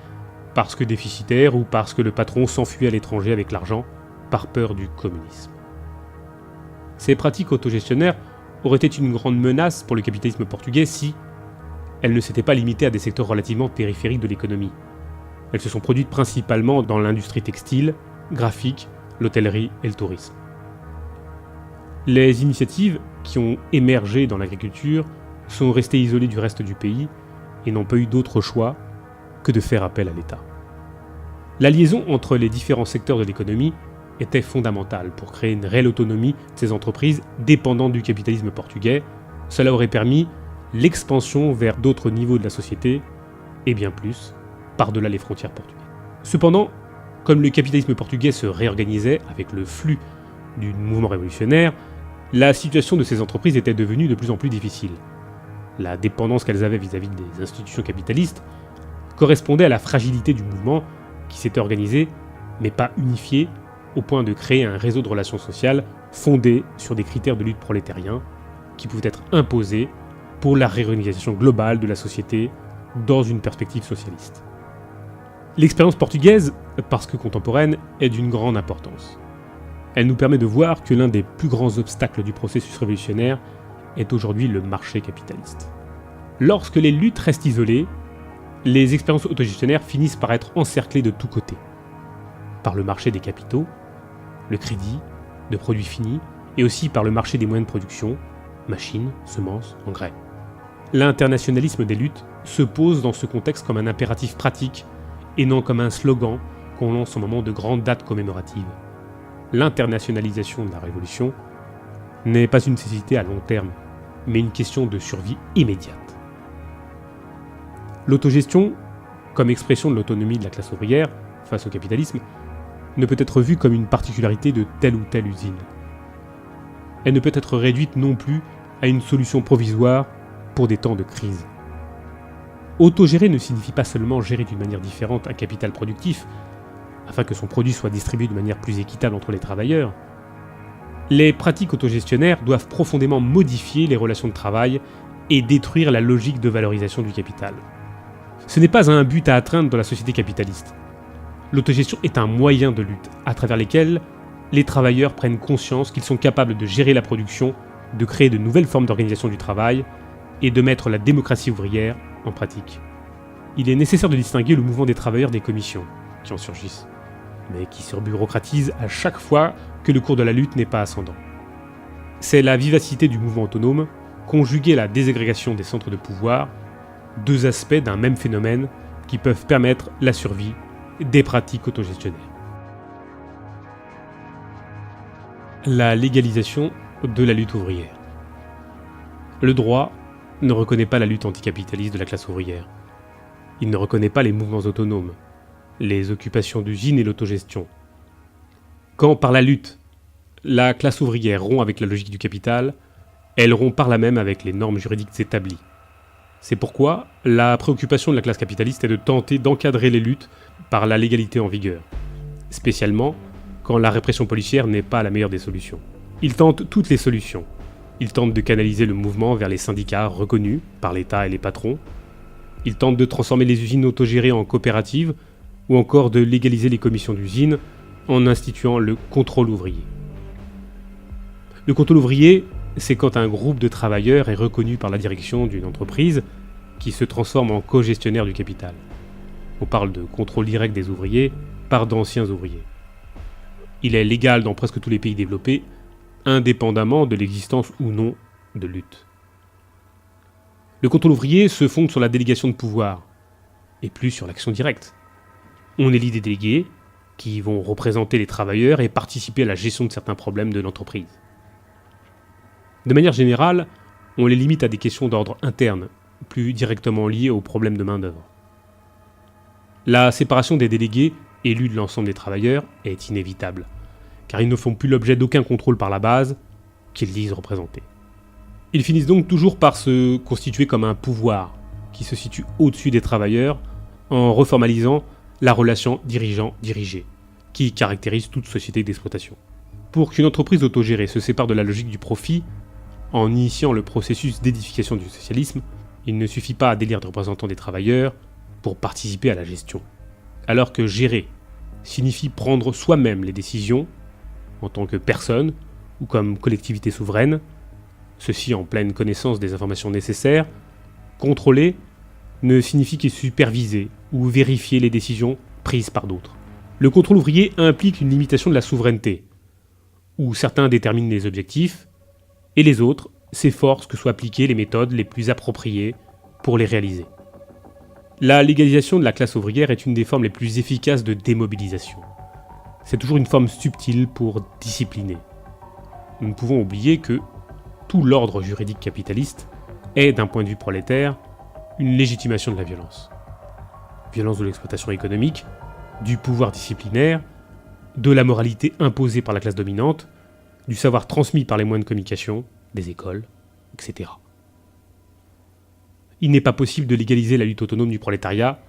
parce que déficitaires ou parce que le patron s'enfuyait à l'étranger avec l'argent par peur du communisme. Ces pratiques autogestionnaires auraient été une grande menace pour le capitalisme portugais si elles ne s'étaient pas limitées à des secteurs relativement périphériques de l'économie. Elles se sont produites principalement dans l'industrie textile, graphique, l'hôtellerie et le tourisme. Les initiatives qui ont émergé dans l'agriculture sont restées isolées du reste du pays et n'ont pas eu d'autre choix que de faire appel à l'État. La liaison entre les différents secteurs de l'économie était fondamentale pour créer une réelle autonomie de ces entreprises dépendantes du capitalisme portugais. Cela aurait permis l'expansion vers d'autres niveaux de la société et bien plus, par-delà les frontières portugaises. Cependant, comme le capitalisme portugais se réorganisait avec le flux du mouvement révolutionnaire, la situation de ces entreprises était devenue de plus en plus difficile. La dépendance qu'elles avaient vis-à-vis des institutions capitalistes correspondait à la fragilité du mouvement qui s'était organisé, mais pas unifié, au point de créer un réseau de relations sociales fondé sur des critères de lutte prolétariens qui pouvaient être imposés pour la réorganisation globale de la société dans une perspective socialiste. L'expérience portugaise, parce que contemporaine, est d'une grande importance. Elle nous permet de voir que l'un des plus grands obstacles du processus révolutionnaire est aujourd'hui le marché capitaliste. Lorsque les luttes restent isolées, les expériences autogestionnaires finissent par être encerclées de tous côtés. Par le marché des capitaux, le crédit, de produits finis, et aussi par le marché des moyens de production, machines, semences, engrais. L'internationalisme des luttes se pose dans ce contexte comme un impératif pratique et non comme un slogan qu'on lance au moment de grandes dates commémoratives. L'internationalisation de la révolution n'est pas une nécessité à long terme, mais une question de survie immédiate. L'autogestion, comme expression de l'autonomie de la classe ouvrière face au capitalisme, ne peut être vue comme une particularité de telle ou telle usine. Elle ne peut être réduite non plus à une solution provisoire pour des temps de crise. Autogérer ne signifie pas seulement gérer d'une manière différente un capital productif, afin que son produit soit distribué de manière plus équitable entre les travailleurs. Les pratiques autogestionnaires doivent profondément modifier les relations de travail et détruire la logique de valorisation du capital. Ce n'est pas un but à atteindre dans la société capitaliste. L'autogestion est un moyen de lutte à travers lequel les travailleurs prennent conscience qu'ils sont capables de gérer la production, de créer de nouvelles formes d'organisation du travail et de mettre la démocratie ouvrière en pratique. Il est nécessaire de distinguer le mouvement des travailleurs des commissions qui en surgissent, mais qui se bureaucratisent à chaque fois que le cours de la lutte n'est pas ascendant. C'est la vivacité du mouvement autonome, conjuguée à la désagrégation des centres de pouvoir, deux aspects d'un même phénomène qui peuvent permettre la survie des pratiques autogestionnaires. La légalisation de la lutte ouvrière. Le droit ne reconnaît pas la lutte anticapitaliste de la classe ouvrière. Il ne reconnaît pas les mouvements autonomes, les occupations d'usines et l'autogestion. Quand par la lutte, la classe ouvrière rompt avec la logique du capital, elle rompt par là même avec les normes juridiques établies. C'est pourquoi la préoccupation de la classe capitaliste est de tenter d'encadrer les luttes par la légalité en vigueur, spécialement quand la répression policière n'est pas la meilleure des solutions. Ils tentent toutes les solutions. Ils tentent de canaliser le mouvement vers les syndicats reconnus par l'État et les patrons. Ils tentent de transformer les usines autogérées en coopératives ou encore de légaliser les commissions d'usine en instituant le contrôle ouvrier. Le contrôle ouvrier, c'est quand un groupe de travailleurs est reconnu par la direction d'une entreprise qui se transforme en co-gestionnaire du capital. On parle de contrôle direct des ouvriers par d'anciens ouvriers. Il est légal dans presque tous les pays développés, indépendamment de l'existence ou non de lutte. Le contrôle ouvrier se fonde sur la délégation de pouvoir, et plus sur l'action directe. On élit des délégués qui vont représenter les travailleurs et participer à la gestion de certains problèmes de l'entreprise. De manière générale, on les limite à des questions d'ordre interne, plus directement liées aux problèmes de main-d'œuvre. La séparation des délégués, élus de l'ensemble des travailleurs, est inévitable, car ils ne font plus l'objet d'aucun contrôle par la base qu'ils disent représenter. Ils finissent donc toujours par se constituer comme un pouvoir qui se situe au-dessus des travailleurs en reformalisant la relation dirigeant-dirigé, qui caractérise toute société d'exploitation. Pour qu'une entreprise autogérée se sépare de la logique du profit, en initiant le processus d'édification du socialisme, il ne suffit pas d'élire des représentants des travailleurs pour participer à la gestion. Alors que gérer signifie prendre soi-même les décisions, en tant que personne ou comme collectivité souveraine, ceci en pleine connaissance des informations nécessaires, contrôler ne signifie que superviser ou vérifier les décisions prises par d'autres. Le contrôle ouvrier implique une limitation de la souveraineté, où certains déterminent les objectifs, et les autres s'efforcent que soient appliquées les méthodes les plus appropriées pour les réaliser. La légalisation de la classe ouvrière est une des formes les plus efficaces de démobilisation. C'est toujours une forme subtile pour discipliner. Nous ne pouvons oublier que tout l'ordre juridique capitaliste est, d'un point de vue prolétaire, une légitimation de la violence. Violence de l'exploitation économique, du pouvoir disciplinaire, de la moralité imposée par la classe dominante, du savoir transmis par les moyens de communication, des écoles, etc. Il n'est pas possible de légaliser la lutte autonome du prolétariat,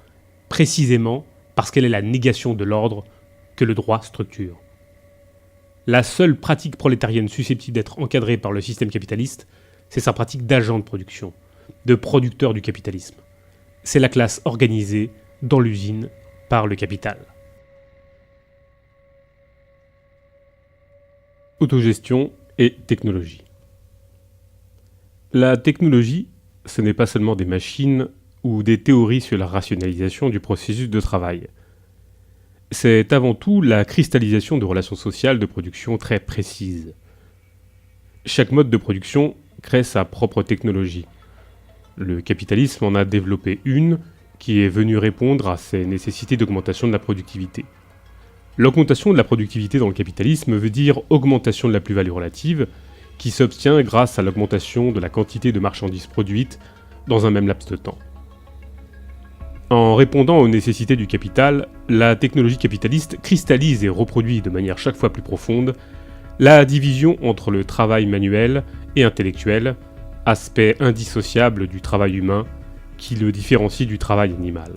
précisément parce qu'elle est la négation de l'ordre que le droit structure. La seule pratique prolétarienne susceptible d'être encadrée par le système capitaliste, c'est sa pratique d'agent de production, de producteur du capitalisme. C'est la classe organisée dans l'usine par le capital. Autogestion et technologie. La technologie, ce n'est pas seulement des machines ou des théories sur la rationalisation du processus de travail. C'est avant tout la cristallisation de relations sociales de production très précises. Chaque mode de production crée sa propre technologie. Le capitalisme en a développé une qui est venue répondre à ces nécessités d'augmentation de la productivité. L'augmentation de la productivité dans le capitalisme veut dire augmentation de la plus-value relative, qui s'obtient grâce à l'augmentation de la quantité de marchandises produites dans un même laps de temps. En répondant aux nécessités du capital, la technologie capitaliste cristallise et reproduit de manière chaque fois plus profonde la division entre le travail manuel et intellectuel, aspect indissociable du travail humain qui le différencie du travail animal.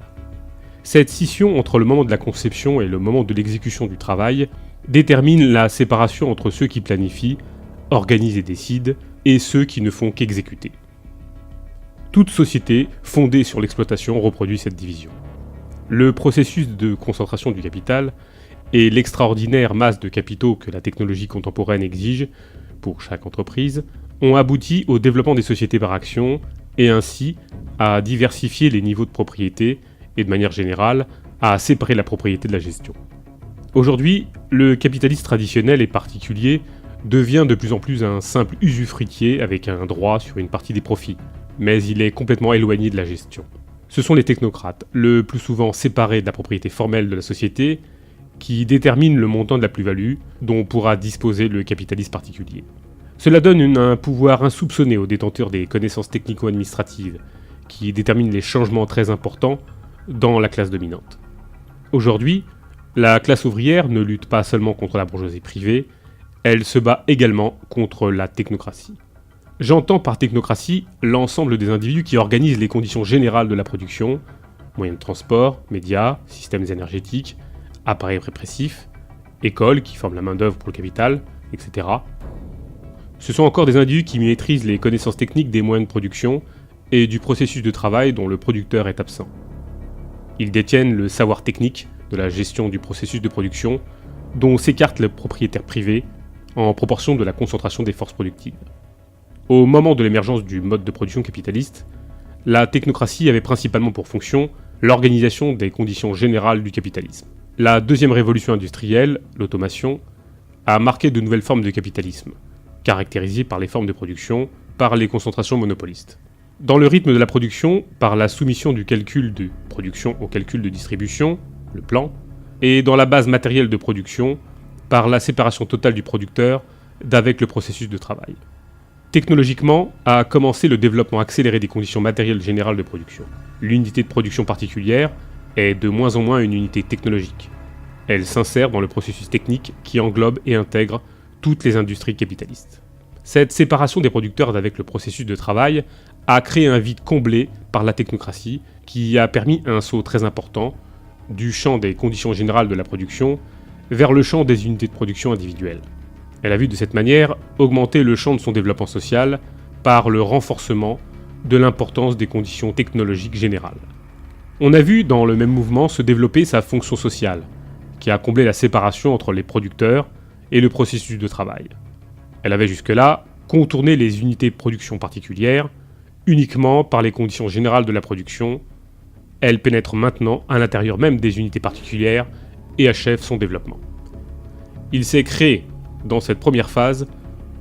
Cette scission entre le moment de la conception et le moment de l'exécution du travail détermine la séparation entre ceux qui planifient, organisent et décident, et ceux qui ne font qu'exécuter. Toute société fondée sur l'exploitation reproduit cette division. Le processus de concentration du capital et l'extraordinaire masse de capitaux que la technologie contemporaine exige pour chaque entreprise ont abouti au développement des sociétés par action et ainsi à diversifier les niveaux de propriété et de manière générale à séparer la propriété de la gestion. Aujourd'hui, le capitalisme traditionnel et particulier devient de plus en plus un simple usufruitier avec un droit sur une partie des profits, mais il est complètement éloigné de la gestion. Ce sont les technocrates, le plus souvent séparés de la propriété formelle de la société, qui déterminent le montant de la plus-value dont pourra disposer le capitaliste particulier. Cela donne un pouvoir insoupçonné aux détenteurs des connaissances technico-administratives, qui déterminent les changements très importants dans la classe dominante. Aujourd'hui, la classe ouvrière ne lutte pas seulement contre la bourgeoisie privée, elle se bat également contre la technocratie. J'entends par technocratie l'ensemble des individus qui organisent les conditions générales de la production, moyens de transport, médias, systèmes énergétiques, appareils répressifs, écoles qui forment la main-d'œuvre pour le capital, etc. Ce sont encore des individus qui maîtrisent les connaissances techniques des moyens de production et du processus de travail dont le producteur est absent. Ils détiennent le savoir technique de la gestion du processus de production dont s'écarte le propriétaire privé en proportion de la concentration des forces productives. Au moment de l'émergence du mode de production capitaliste, la technocratie avait principalement pour fonction l'organisation des conditions générales du capitalisme. La deuxième révolution industrielle, l'automation, a marqué de nouvelles formes de capitalisme, caractérisées par les formes de production, par les concentrations monopolistes. Dans le rythme de la production, par la soumission du calcul de production au calcul de distribution, le plan, et dans la base matérielle de production, par la séparation totale du producteur d'avec le processus de travail. Technologiquement, a commencé le développement accéléré des conditions matérielles générales de production. L'unité de production particulière est de moins en moins une unité technologique. Elle s'insère dans le processus technique qui englobe et intègre toutes les industries capitalistes. Cette séparation des producteurs avec le processus de travail a créé un vide comblé par la technocratie qui a permis un saut très important du champ des conditions générales de la production vers le champ des unités de production individuelles. Elle a vu de cette manière augmenter le champ de son développement social par le renforcement de l'importance des conditions technologiques générales. On a vu dans le même mouvement se développer sa fonction sociale, qui a comblé la séparation entre les producteurs et le processus de travail. Elle avait jusque-là contourné les unités de production particulières uniquement par les conditions générales de la production. Elle pénètre maintenant à l'intérieur même des unités particulières et achève son développement. Il s'est créé, dans cette première phase,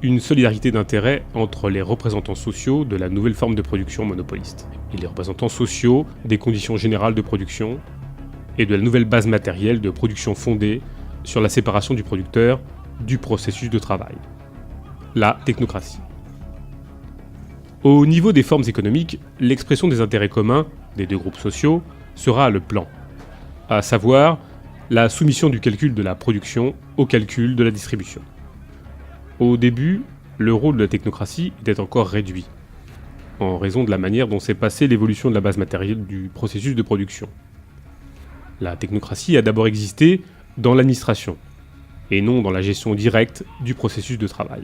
une solidarité d'intérêt entre les représentants sociaux de la nouvelle forme de production monopoliste et les représentants sociaux des conditions générales de production et de la nouvelle base matérielle de production fondée sur la séparation du producteur du processus de travail. La technocratie. Au niveau des formes économiques, l'expression des intérêts communs des deux groupes sociaux sera le plan, à savoir la soumission du calcul de la production au calcul de la distribution. Au début, le rôle de la technocratie était encore réduit, en raison de la manière dont s'est passée l'évolution de la base matérielle du processus de production. La technocratie a d'abord existé dans l'administration, et non dans la gestion directe du processus de travail.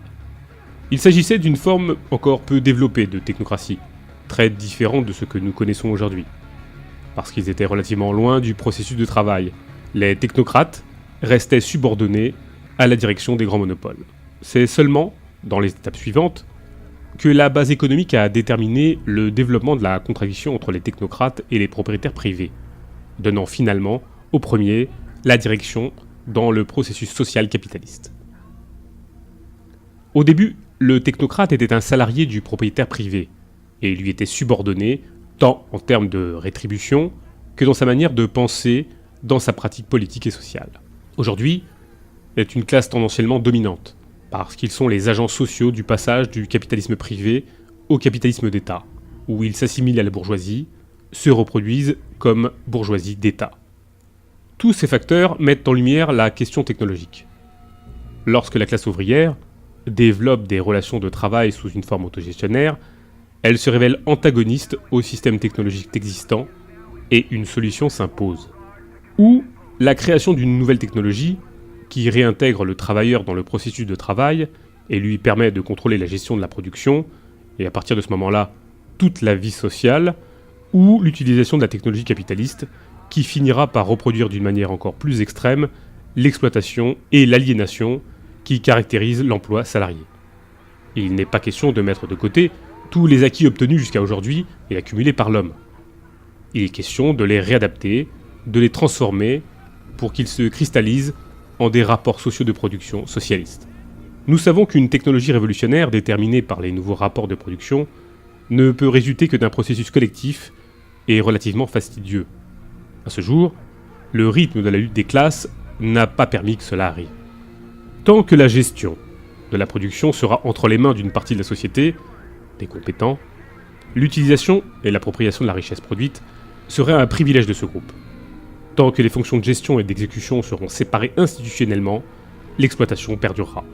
Il s'agissait d'une forme encore peu développée de technocratie, très différente de ce que nous connaissons aujourd'hui, parce qu'ils étaient relativement loin du processus de travail. Les technocrates restaient subordonnés à la direction des grands monopoles. C'est seulement, dans les étapes suivantes, que la base économique a déterminé le développement de la contradiction entre les technocrates et les propriétaires privés, donnant finalement, au premier, la direction dans le processus social capitaliste. Au début, le technocrate était un salarié du propriétaire privé, et lui était subordonné tant en termes de rétribution que dans sa manière de penser dans sa pratique politique et sociale. Aujourd'hui, est une classe tendanciellement dominante, parce qu'ils sont les agents sociaux du passage du capitalisme privé au capitalisme d'État, où ils s'assimilent à la bourgeoisie, se reproduisent comme bourgeoisie d'État. Tous ces facteurs mettent en lumière la question technologique. Lorsque la classe ouvrière développe des relations de travail sous une forme autogestionnaire, elle se révèle antagoniste au système technologique existant et une solution s'impose. Ou la création d'une nouvelle technologie qui réintègre le travailleur dans le processus de travail et lui permet de contrôler la gestion de la production, et à partir de ce moment-là, toute la vie sociale, ou l'utilisation de la technologie capitaliste qui finira par reproduire d'une manière encore plus extrême l'exploitation et l'aliénation qui caractérisent l'emploi salarié. Il n'est pas question de mettre de côté tous les acquis obtenus jusqu'à aujourd'hui et accumulés par l'homme. Il est question de les réadapter, de les transformer pour qu'ils se cristallisent en des rapports sociaux de production socialistes. Nous savons qu'une technologie révolutionnaire déterminée par les nouveaux rapports de production ne peut résulter que d'un processus collectif et relativement fastidieux. À ce jour, le rythme de la lutte des classes n'a pas permis que cela arrive. Tant que la gestion de la production sera entre les mains d'une partie de la société, des compétents, l'utilisation et l'appropriation de la richesse produite serait un privilège de ce groupe. Tant que les fonctions de gestion et d'exécution seront séparées institutionnellement, l'exploitation perdurera.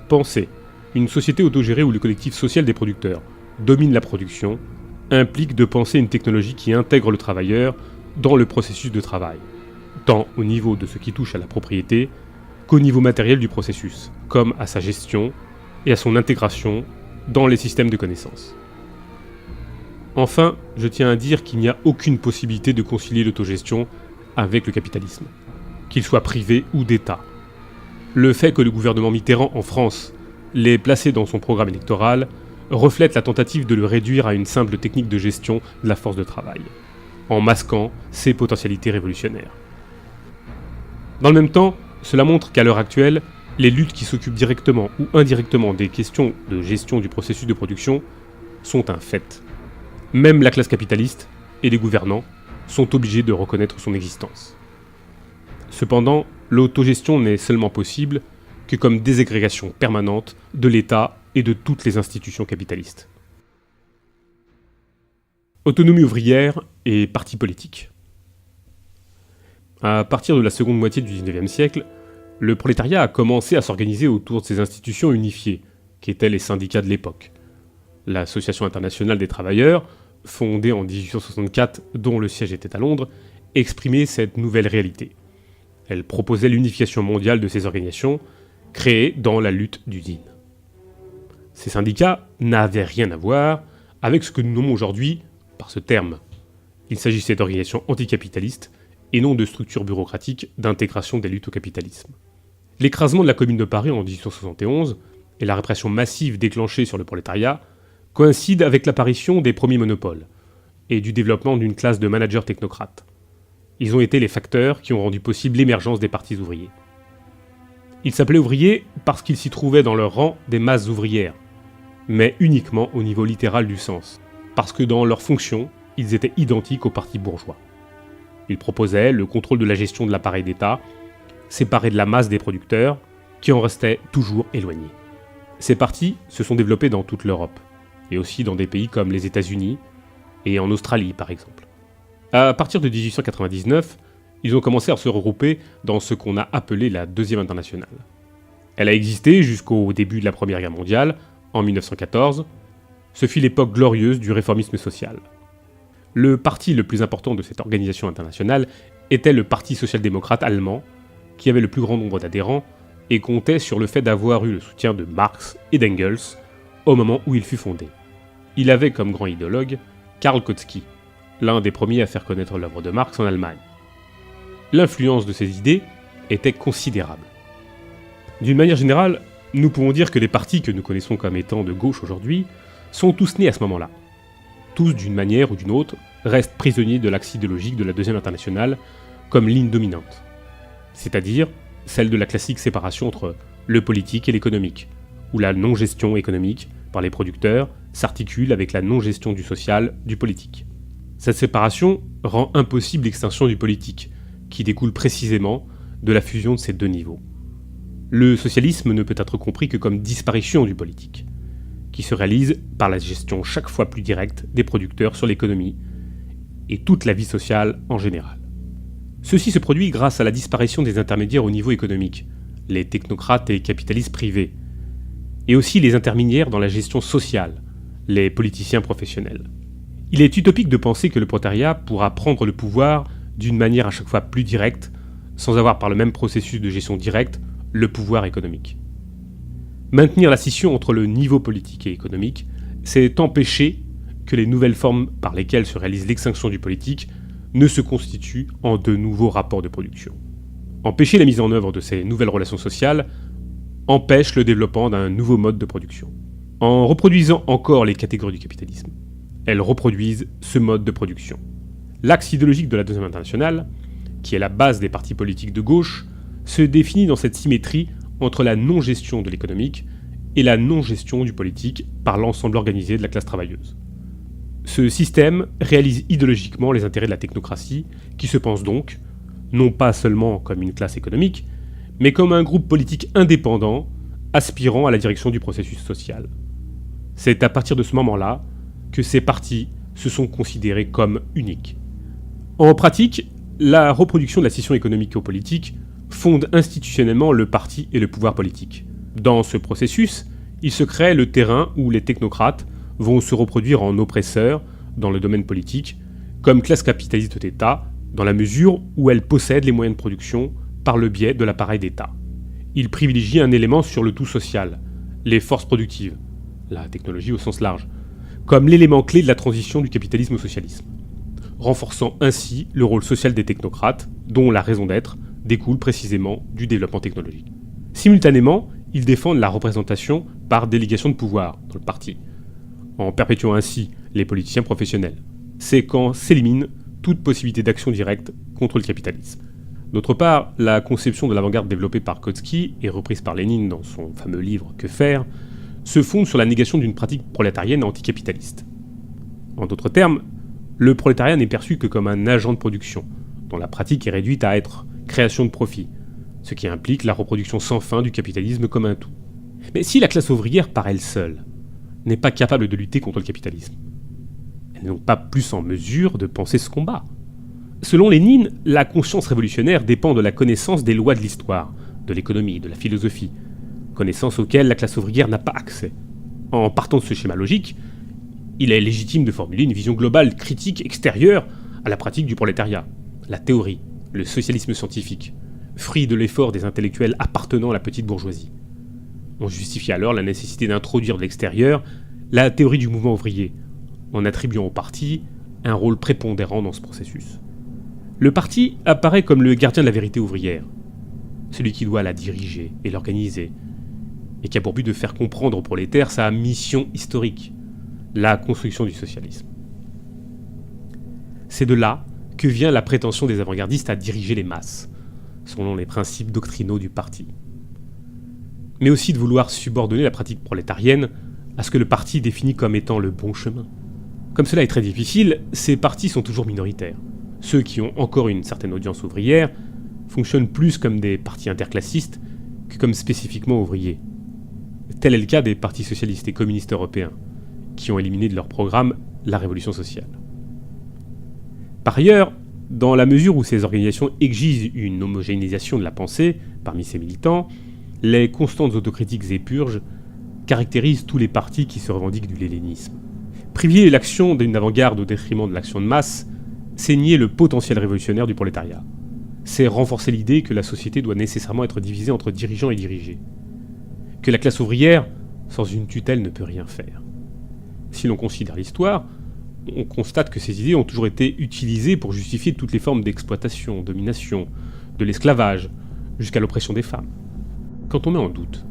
Pensez, une société autogérée où le collectif social des producteurs domine la production implique de penser une technologie qui intègre le travailleur dans le processus de travail, tant au niveau de ce qui touche à la propriété qu'au niveau matériel du processus, comme à sa gestion et à son intégration dans les systèmes de connaissances. Enfin, je tiens à dire qu'il n'y a aucune possibilité de concilier l'autogestion avec le capitalisme, qu'il soit privé ou d'État. Le fait que le gouvernement Mitterrand en France l'ait placé dans son programme électoral reflète la tentative de le réduire à une simple technique de gestion de la force de travail, en masquant ses potentialités révolutionnaires. Dans le même temps, cela montre qu'à l'heure actuelle, les luttes qui s'occupent directement ou indirectement des questions de gestion du processus de production sont un fait. Même la classe capitaliste et les gouvernants sont obligés de reconnaître son existence. Cependant, l'autogestion n'est seulement possible que comme désagrégation permanente de l'État et de toutes les institutions capitalistes. Autonomie ouvrière et parti politique. À partir de la seconde moitié du XIXe siècle, le prolétariat a commencé à s'organiser autour de ces institutions unifiées, qui étaient les syndicats de l'époque. L'Association internationale des travailleurs, fondée en 1864, dont le siège était à Londres, exprimait cette nouvelle réalité. Elle proposait l'unification mondiale de ces organisations, créées dans la lutte d'usine. Ces syndicats n'avaient rien à voir avec ce que nous nommons aujourd'hui par ce terme. Il s'agissait d'organisations anticapitalistes et non de structures bureaucratiques d'intégration des luttes au capitalisme. L'écrasement de la Commune de Paris en 1871 et la répression massive déclenchée sur le prolétariat coïncident avec l'apparition des premiers monopoles et du développement d'une classe de managers technocrates. Ils ont été les facteurs qui ont rendu possible l'émergence des partis ouvriers. Ils s'appelaient ouvriers parce qu'il s'y trouvait dans leur rang des masses ouvrières, mais uniquement au niveau littéral du sens, parce que dans leur fonction, ils étaient identiques aux partis bourgeois. Ils proposaient le contrôle de la gestion de l'appareil d'État, séparé de la masse des producteurs, qui en restaient toujours éloignés. Ces partis se sont développés dans toute l'Europe, et aussi dans des pays comme les États-Unis et en Australie par exemple. À partir de 1899, ils ont commencé à se regrouper dans ce qu'on a appelé la Deuxième Internationale. Elle a existé jusqu'au début de la Première Guerre mondiale, en 1914. Ce fut l'époque glorieuse du réformisme social. Le parti le plus important de cette organisation internationale était le Parti social-démocrate allemand, qui avait le plus grand nombre d'adhérents et comptait sur le fait d'avoir eu le soutien de Marx et d'Engels au moment où il fut fondé. Il avait comme grand idéologue Karl Kautsky, l'un des premiers à faire connaître l'œuvre de Marx en Allemagne. L'influence de ces idées était considérable. D'une manière générale, nous pouvons dire que les partis que nous connaissons comme étant de gauche aujourd'hui sont tous nés à ce moment-là. Tous, d'une manière ou d'une autre, restent prisonniers de l'axe idéologique de la Deuxième Internationale comme ligne dominante. C'est-à-dire celle de la classique séparation entre le politique et l'économique, où la non-gestion économique par les producteurs s'articule avec la non-gestion du social du politique. Cette séparation rend impossible l'extinction du politique, qui découle précisément de la fusion de ces deux niveaux. Le socialisme ne peut être compris que comme disparition du politique, qui se réalise par la gestion chaque fois plus directe des producteurs sur l'économie et toute la vie sociale en général. Ceci se produit grâce à la disparition des intermédiaires au niveau économique, les technocrates et capitalistes privés, et aussi les intermédiaires dans la gestion sociale, les politiciens professionnels. Il est utopique de penser que le prolétariat pourra prendre le pouvoir d'une manière à chaque fois plus directe, sans avoir par le même processus de gestion directe le pouvoir économique. Maintenir la scission entre le niveau politique et économique, c'est empêcher que les nouvelles formes par lesquelles se réalise l'extinction du politique ne se constituent en de nouveaux rapports de production. Empêcher la mise en œuvre de ces nouvelles relations sociales empêche le développement d'un nouveau mode de production. En reproduisant encore les catégories du capitalisme, elles reproduisent ce mode de production. L'axe idéologique de la Deuxième Internationale, qui est la base des partis politiques de gauche, se définit dans cette symétrie entre la non-gestion de l'économique et la non-gestion du politique par l'ensemble organisé de la classe travailleuse. Ce système réalise idéologiquement les intérêts de la technocratie, qui se pense donc, non pas seulement comme une classe économique, mais comme un groupe politique indépendant, aspirant à la direction du processus social. C'est à partir de ce moment-là que ces partis se sont considérés comme uniques. En pratique, la reproduction de la scission économico-politique fonde institutionnellement le parti et le pouvoir politique. Dans ce processus, il se crée le terrain où les technocrates vont se reproduire en oppresseurs dans le domaine politique, comme classe capitaliste d'État, dans la mesure où elle possède les moyens de production par le biais de l'appareil d'État. Il privilégie un élément sur le tout social, les forces productives, la technologie au sens large, comme l'élément clé de la transition du capitalisme au socialisme, renforçant ainsi le rôle social des technocrates, dont la raison d'être découle précisément du développement technologique. Simultanément, ils défendent la représentation par délégation de pouvoir dans le parti, en perpétuant ainsi les politiciens professionnels. C'est quand s'élimine toute possibilité d'action directe contre le capitalisme. D'autre part, la conception de l'avant-garde développée par Kautsky et reprise par Lénine dans son fameux livre « Que faire ?», se fonde sur la négation d'une pratique prolétarienne anticapitaliste. En d'autres termes, le prolétariat n'est perçu que comme un agent de production, dont la pratique est réduite à être création de profit, ce qui implique la reproduction sans fin du capitalisme comme un tout. Mais si la classe ouvrière, par elle seule, n'est pas capable de lutter contre le capitalisme, elle n'est donc pas plus en mesure de penser ce combat. Selon Lénine, la conscience révolutionnaire dépend de la connaissance des lois de l'histoire, de l'économie, de la philosophie, connaissances auxquelles la classe ouvrière n'a pas accès. En partant de ce schéma logique, il est légitime de formuler une vision globale critique extérieure à la pratique du prolétariat, la théorie, le socialisme scientifique, fruit de l'effort des intellectuels appartenant à la petite bourgeoisie. On justifie alors la nécessité d'introduire de l'extérieur la théorie du mouvement ouvrier, en attribuant au parti un rôle prépondérant dans ce processus. Le parti apparaît comme le gardien de la vérité ouvrière, celui qui doit la diriger et l'organiser, et qui a pour but de faire comprendre aux prolétaires sa mission historique, la construction du socialisme. C'est de là que vient la prétention des avant-gardistes à diriger les masses, selon les principes doctrinaux du parti. Mais aussi de vouloir subordonner la pratique prolétarienne à ce que le parti définit comme étant le bon chemin. Comme cela est très difficile, ces partis sont toujours minoritaires. Ceux qui ont encore une certaine audience ouvrière fonctionnent plus comme des partis interclassistes que comme spécifiquement ouvriers. Tel est le cas des partis socialistes et communistes européens, qui ont éliminé de leur programme la révolution sociale. Par ailleurs, dans la mesure où ces organisations exigent une homogénéisation de la pensée parmi ces militants, les constantes autocritiques et purges caractérisent tous les partis qui se revendiquent du léninisme. Privilégier l'action d'une avant-garde au détriment de l'action de masse, c'est nier le potentiel révolutionnaire du prolétariat. C'est renforcer l'idée que la société doit nécessairement être divisée entre dirigeants et dirigés. Que la classe ouvrière, sans une tutelle, ne peut rien faire. Si l'on considère l'histoire, on constate que ces idées ont toujours été utilisées pour justifier toutes les formes d'exploitation, domination, de l'esclavage, jusqu'à l'oppression des femmes. Quand on met en doute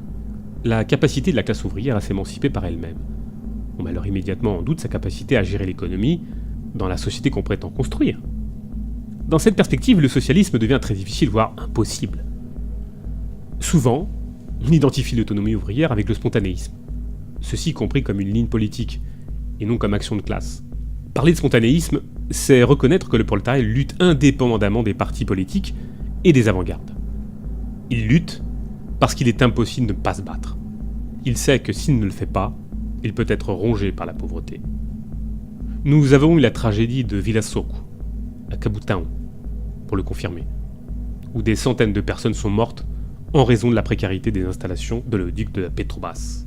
la capacité de la classe ouvrière à s'émanciper par elle-même, on met alors immédiatement en doute sa capacité à gérer l'économie dans la société qu'on prétend construire. Dans cette perspective, le socialisme devient très difficile, voire impossible. Souvent, on identifie l'autonomie ouvrière avec le spontanéisme, ceci compris comme une ligne politique, et non comme action de classe. Parler de spontanéisme, c'est reconnaître que le prolétariat lutte indépendamment des partis politiques et des avant-gardes. Il lutte parce qu'il est impossible de ne pas se battre. Il sait que s'il ne le fait pas, il peut être rongé par la pauvreté. Nous avons eu la tragédie de Vila Soco, à Cabutaon, pour le confirmer, où des centaines de personnes sont mortes en raison de la précarité des installations de l'oléoduc de Petrobras.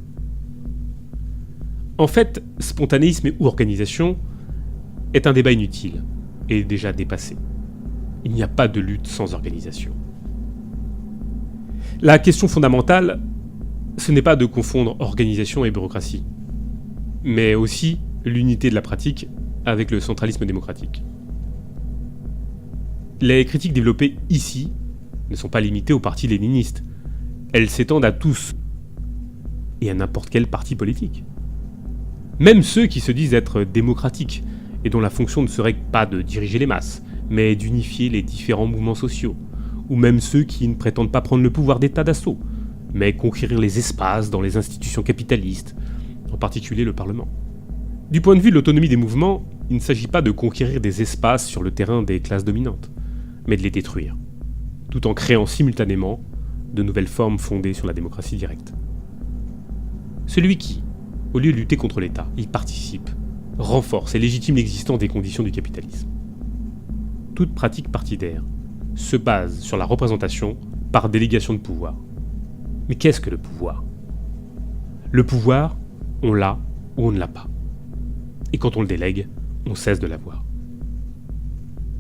En fait, spontanéisme ou organisation est un débat inutile et déjà dépassé. Il n'y a pas de lutte sans organisation. La question fondamentale, ce n'est pas de confondre organisation et bureaucratie, mais aussi l'unité de la pratique avec le centralisme démocratique. Les critiques développées ici ne sont pas limitées aux partis léninistes. Elles s'étendent à tous et à n'importe quel parti politique. Même ceux qui se disent être démocratiques et dont la fonction ne serait pas de diriger les masses, mais d'unifier les différents mouvements sociaux, ou même ceux qui ne prétendent pas prendre le pouvoir d'État d'assaut, mais conquérir les espaces dans les institutions capitalistes, en particulier le Parlement. Du point de vue de l'autonomie des mouvements, il ne s'agit pas de conquérir des espaces sur le terrain des classes dominantes, mais de les détruire, tout en créant simultanément de nouvelles formes fondées sur la démocratie directe. Celui qui, au lieu de lutter contre l'État, y participe, renforce et légitime l'existence des conditions du capitalisme. Toute pratique partidaire se base sur la représentation par délégation de pouvoir. Mais qu'est-ce que le pouvoir ? Le pouvoir, on l'a ou on ne l'a pas. Et quand on le délègue, on cesse de l'avoir.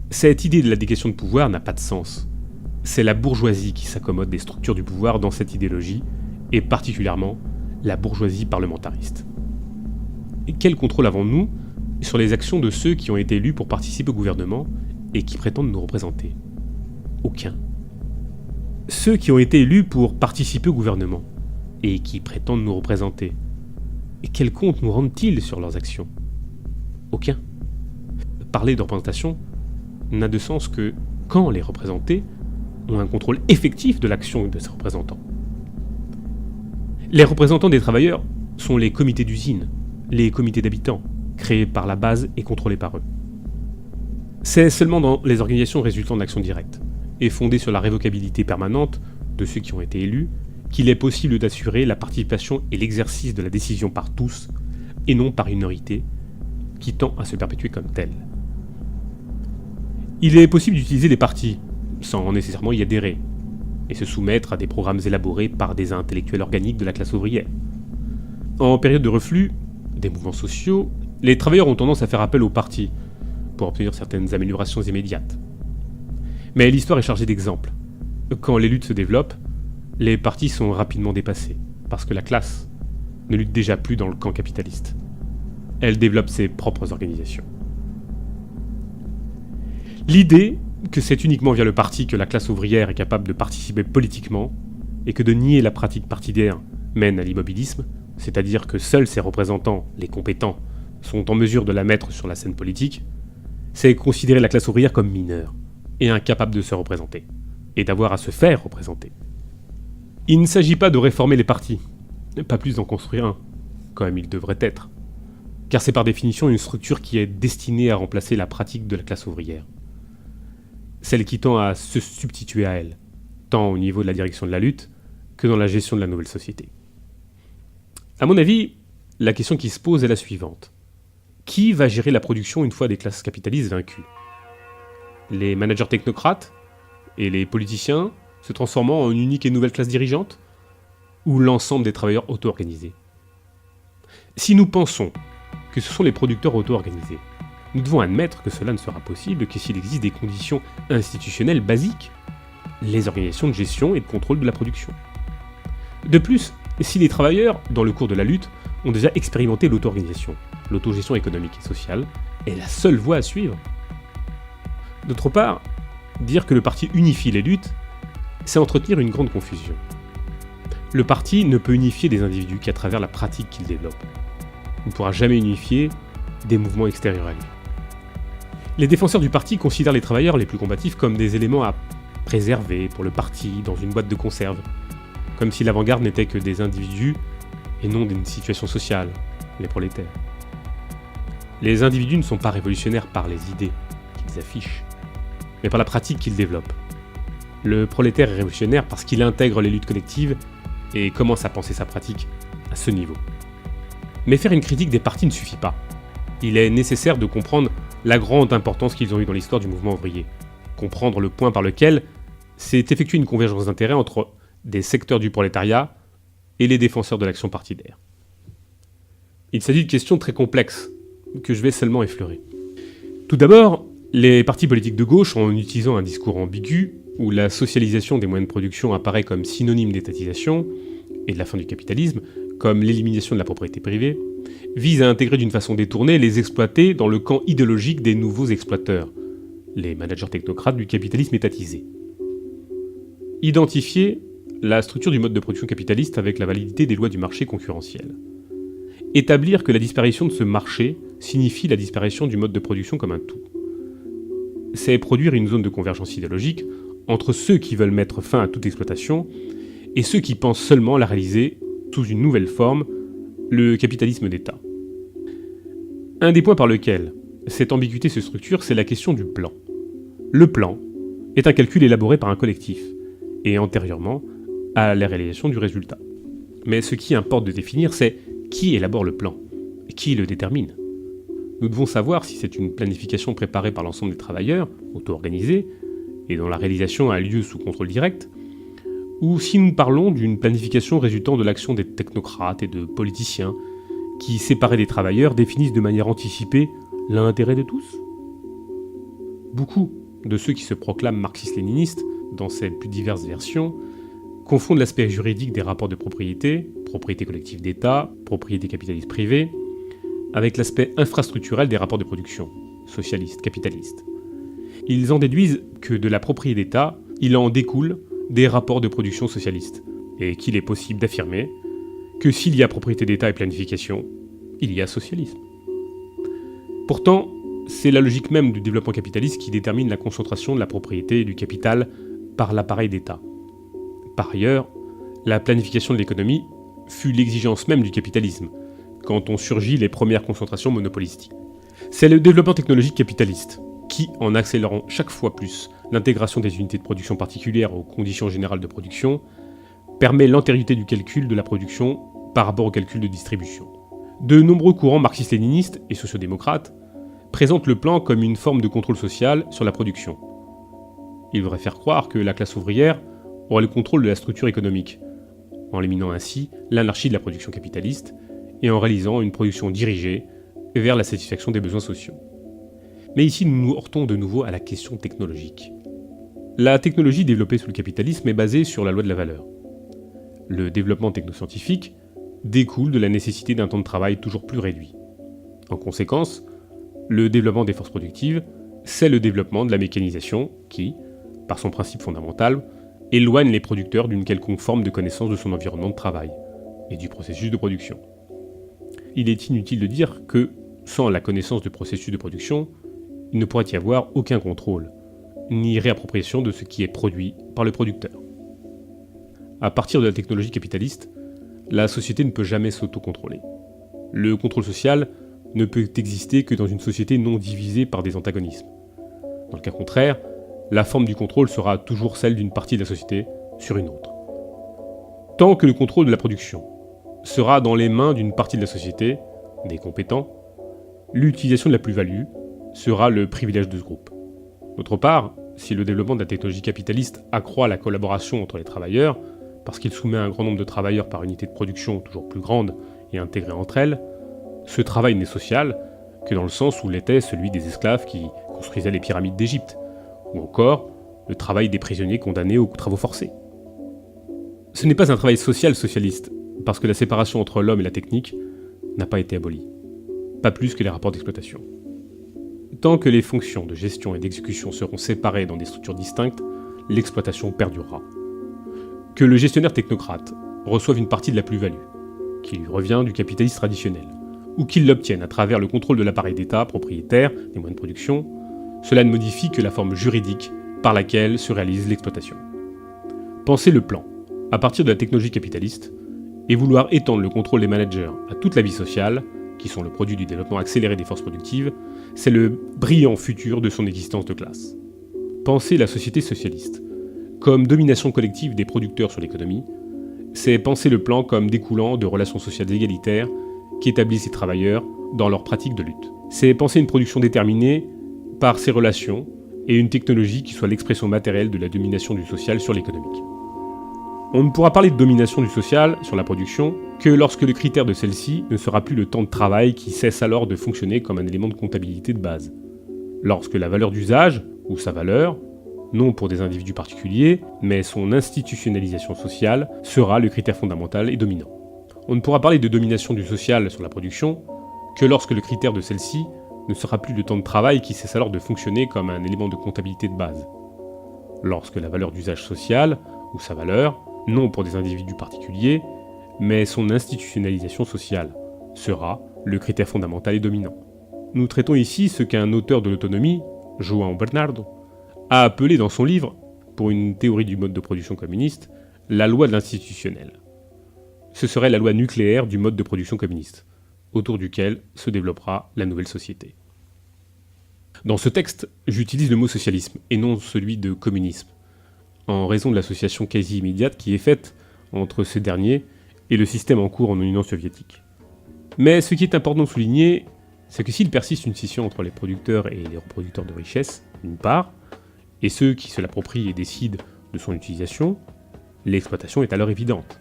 Cette idée de la délégation de pouvoir n'a pas de sens. C'est la bourgeoisie qui s'accommode des structures du pouvoir dans cette idéologie, et particulièrement la bourgeoisie parlementariste. Et quel contrôle avons-nous sur les actions de ceux qui ont été élus pour participer au gouvernement et qui prétendent nous représenter ? Aucun. Ceux qui ont été élus pour participer au gouvernement et qui prétendent nous représenter Et quel compte nous rendent-ils sur leurs actions? Aucun. Parler de représentation n'a de sens que quand les représentés ont un contrôle effectif de l'action de ces représentants. Les représentants des travailleurs sont les comités d'usine, les comités d'habitants, créés par la base et contrôlés par eux. C'est seulement dans les organisations résultant de l'action directe, et fondées sur la révocabilité permanente de ceux qui ont été élus, qu'il est possible d'assurer la participation et l'exercice de la décision par tous, et non par une minorité, qui tend à se perpétuer comme telle. Il est possible d'utiliser les partis, sans nécessairement y adhérer, et se soumettre à des programmes élaborés par des intellectuels organiques de la classe ouvrière. En période de reflux des mouvements sociaux, les travailleurs ont tendance à faire appel aux partis, pour obtenir certaines améliorations immédiates. Mais l'histoire est chargée d'exemples. Quand les luttes se développent, les partis sont rapidement dépassés, parce que la classe ne lutte déjà plus dans le camp capitaliste. Elle développe ses propres organisations. L'idée que c'est uniquement via le parti que la classe ouvrière est capable de participer politiquement, et que de nier la pratique partidaire mène à l'immobilisme, c'est-à-dire que seuls ses représentants, les compétents, sont en mesure de la mettre sur la scène politique, c'est considérer la classe ouvrière comme mineure, et incapable de se représenter, et d'avoir à se faire représenter. Il ne s'agit pas de réformer les partis, pas plus d'en construire un, comme il devrait être, car c'est par définition une structure qui est destinée à remplacer la pratique de la classe ouvrière. Celle qui tend à se substituer à elle, tant au niveau de la direction de la lutte que dans la gestion de la nouvelle société. À mon avis, la question qui se pose est la suivante. Qui va gérer la production une fois des classes capitalistes vaincues? Les managers technocrates et les politiciens se transformant en une unique et nouvelle classe dirigeante? Ou l'ensemble des travailleurs auto-organisés? Si nous pensons que ce sont les producteurs auto-organisés, nous devons admettre que cela ne sera possible que s'il existe des conditions institutionnelles basiques, les organisations de gestion et de contrôle de la production. De plus, si les travailleurs, dans le cours de la lutte, ont déjà expérimenté l'auto-organisation, l'autogestion économique et sociale est la seule voie à suivre. D'autre part, dire que le parti unifie les luttes, c'est entretenir une grande confusion. Le parti ne peut unifier des individus qu'à travers la pratique qu'il développe. Il ne pourra jamais unifier des mouvements extérieurs à lui. Les défenseurs du parti considèrent les travailleurs les plus combatifs comme des éléments à préserver pour le parti dans une boîte de conserve, comme si l'avant-garde n'était que des individus et non d'une situation sociale, les prolétaires. Les individus ne sont pas révolutionnaires par les idées qu'ils affichent, mais par la pratique qu'ils développent. Le prolétaire est révolutionnaire parce qu'il intègre les luttes collectives et commence à penser sa pratique à ce niveau. Mais faire une critique des partis ne suffit pas. Il est nécessaire de comprendre la grande importance qu'ils ont eue dans l'histoire du mouvement ouvrier, comprendre le point par lequel s'est effectuée une convergence d'intérêts entre des secteurs du prolétariat et les défenseurs de l'action partidaire. Il s'agit de questions très complexes, que je vais seulement effleurer. Tout d'abord, les partis politiques de gauche, en utilisant un discours ambigu, où la socialisation des moyens de production apparaît comme synonyme d'étatisation et de la fin du capitalisme, comme l'élimination de la propriété privée, visent à intégrer d'une façon détournée les exploités dans le camp idéologique des nouveaux exploiteurs, les managers technocrates du capitalisme étatisé. Identifier la structure du mode de production capitaliste avec la validité des lois du marché concurrentiel. Établir que la disparition de ce marché signifie la disparition du mode de production comme un tout. C'est produire une zone de convergence idéologique entre ceux qui veulent mettre fin à toute exploitation et ceux qui pensent seulement la réaliser sous une nouvelle forme, le capitalisme d'État. Un des points par lequel cette ambiguïté se structure, c'est la question du plan. Le plan est un calcul élaboré par un collectif, et antérieurement à la réalisation du résultat. Mais ce qui importe de définir, c'est qui élabore le plan, et qui le détermine. Nous devons savoir si c'est une planification préparée par l'ensemble des travailleurs, auto-organisés, et dont la réalisation a lieu sous contrôle direct, ou si nous parlons d'une planification résultant de l'action des technocrates et de politiciens qui, séparés des travailleurs, définissent de manière anticipée l'intérêt de tous. Beaucoup de ceux qui se proclament marxistes-léninistes, dans ses plus diverses versions, confondent l'aspect juridique des rapports de propriété, propriété collective d'État, propriété capitaliste privée, avec l'aspect infrastructurel des rapports de production, socialistes, capitalistes. Ils en déduisent que de la propriété d'État, il en découle des rapports de production socialistes, et qu'il est possible d'affirmer que s'il y a propriété d'État et planification, il y a socialisme. Pourtant, c'est la logique même du développement capitaliste qui détermine la concentration de la propriété et du capital par l'appareil d'État. Par ailleurs, la planification de l'économie fut l'exigence même du capitalisme, quand ont surgi les premières concentrations monopolistiques. C'est le développement technologique capitaliste qui, en accélérant chaque fois plus l'intégration des unités de production particulières aux conditions générales de production, permet l'antériorité du calcul de la production par rapport au calcul de distribution. De nombreux courants marxistes-léninistes et sociodémocrates présentent le plan comme une forme de contrôle social sur la production. Ils voudraient faire croire que la classe ouvrière aurait le contrôle de la structure économique, en éliminant ainsi l'anarchie de la production capitaliste et en réalisant une production dirigée vers la satisfaction des besoins sociaux. Mais ici, nous nous heurtons de nouveau à la question technologique. La technologie développée sous le capitalisme est basée sur la loi de la valeur. Le développement technoscientifique découle de la nécessité d'un temps de travail toujours plus réduit. En conséquence, le développement des forces productives, c'est le développement de la mécanisation qui, par son principe fondamental, éloigne les producteurs d'une quelconque forme de connaissance de son environnement de travail et du processus de production. Il est inutile de dire que, sans la connaissance du processus de production, il ne pourrait y avoir aucun contrôle, ni réappropriation de ce qui est produit par le producteur. À partir de la technologie capitaliste, la société ne peut jamais s'autocontrôler. Le contrôle social ne peut exister que dans une société non divisée par des antagonismes. Dans le cas contraire, la forme du contrôle sera toujours celle d'une partie de la société sur une autre. Tant que le contrôle de la production sera dans les mains d'une partie de la société, des compétents, l'utilisation de la plus-value sera le privilège de ce groupe. D'autre part, si le développement de la technologie capitaliste accroît la collaboration entre les travailleurs, parce qu'il soumet un grand nombre de travailleurs par unité de production toujours plus grande et intégrée entre elles, ce travail n'est social que dans le sens où l'était celui des esclaves qui construisaient les pyramides d'Égypte, ou encore le travail des prisonniers condamnés aux travaux forcés. Ce n'est pas un travail social socialiste, parce que la séparation entre l'homme et la technique n'a pas été abolie, pas plus que les rapports d'exploitation. Tant que les fonctions de gestion et d'exécution seront séparées dans des structures distinctes, l'exploitation perdurera. Que le gestionnaire technocrate reçoive une partie de la plus-value, qui lui revient du capitalisme traditionnel, ou qu'il l'obtienne à travers le contrôle de l'appareil d'État propriétaire des moyens de production, cela ne modifie que la forme juridique par laquelle se réalise l'exploitation. Penser le plan, à partir de la technologie capitaliste, et vouloir étendre le contrôle des managers à toute la vie sociale, qui sont le produit du développement accéléré des forces productives, c'est le brillant futur de son existence de classe. Penser la société socialiste comme domination collective des producteurs sur l'économie, c'est penser le plan comme découlant de relations sociales égalitaires qui établissent les travailleurs dans leur pratique de lutte. C'est penser une production déterminée par ces relations et une technologie qui soit l'expression matérielle de la domination du social sur l'économique. On ne pourra parler de domination du social sur la production que lorsque le critère de celle-ci ne sera plus le temps de travail qui cesse alors de fonctionner comme un élément de comptabilité de base. Lorsque la valeur d'usage, ou sa valeur, non pour des individus particuliers, mais son institutionnalisation sociale, sera le critère fondamental et dominant. On ne pourra parler de domination du social sur la production que lorsque le critère de celle-ci ne sera plus le temps de travail qui cesse alors de fonctionner comme un élément de comptabilité de base. Lorsque la valeur d'usage social, ou sa valeur, non pour des individus particuliers, mais son institutionnalisation sociale, sera le critère fondamental et dominant. Nous traitons ici ce qu'un auteur de l'autonomie, João Bernardo, a appelé dans son livre, pour une théorie du mode de production communiste, la loi de l'institutionnel. Ce serait la loi nucléaire du mode de production communiste, autour duquel se développera la nouvelle société. Dans ce texte, j'utilise le mot socialisme et non celui de communisme, en raison de l'association quasi immédiate qui est faite entre ce dernier et le système en cours en Union soviétique. Mais ce qui est important de souligner, c'est que s'il persiste une scission entre les producteurs et les reproducteurs de richesses, d'une part, et ceux qui se l'approprient et décident de son utilisation, l'exploitation est alors évidente.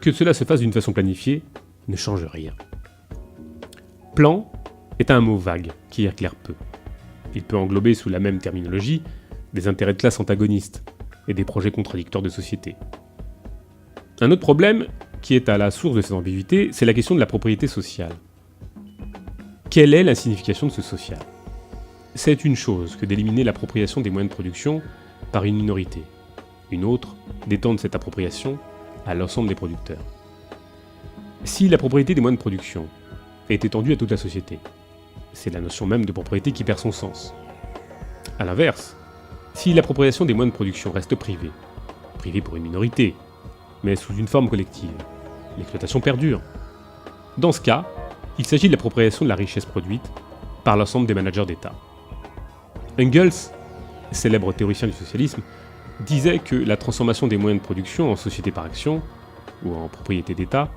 Que cela se fasse d'une façon planifiée ne change rien. Plan est un mot vague qui éclaire peu. Il peut englober sous la même terminologie des intérêts de classe antagonistes et des projets contradictoires de société. Un autre problème, qui est à la source de cette ambiguïté, c'est la question de la propriété sociale. Quelle est la signification de ce social ? C'est une chose que d'éliminer l'appropriation des moyens de production par une minorité. Une autre, d'étendre cette appropriation à l'ensemble des producteurs. Si la propriété des moyens de production est étendue à toute la société, c'est la notion même de propriété qui perd son sens. A l'inverse, si l'appropriation des moyens de production reste privée pour une minorité, mais sous une forme collective, l'exploitation perdure. Dans ce cas, il s'agit de l'appropriation de la richesse produite par l'ensemble des managers d'État. Engels, célèbre théoricien du socialisme, disait que la transformation des moyens de production en société par action, ou en propriété d'État,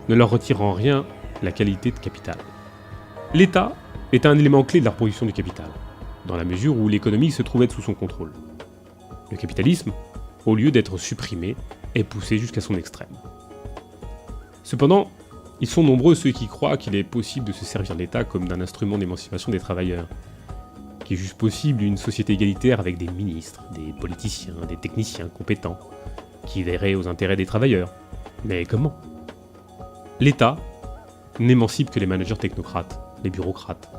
ne leur retire en rien la qualité de capital. L'État est un élément clé de la reproduction du capital, dans la mesure où l'économie se trouvait sous son contrôle. Le capitalisme, au lieu d'être supprimé, est poussé jusqu'à son extrême. Cependant, ils sont nombreux ceux qui croient qu'il est possible de se servir de l'État comme d'un instrument d'émancipation des travailleurs, qu'il est juste possible une société égalitaire avec des ministres, des politiciens, des techniciens compétents, qui veilleraient aux intérêts des travailleurs. Mais comment ? L'État n'émancipe que les managers technocrates, les bureaucrates,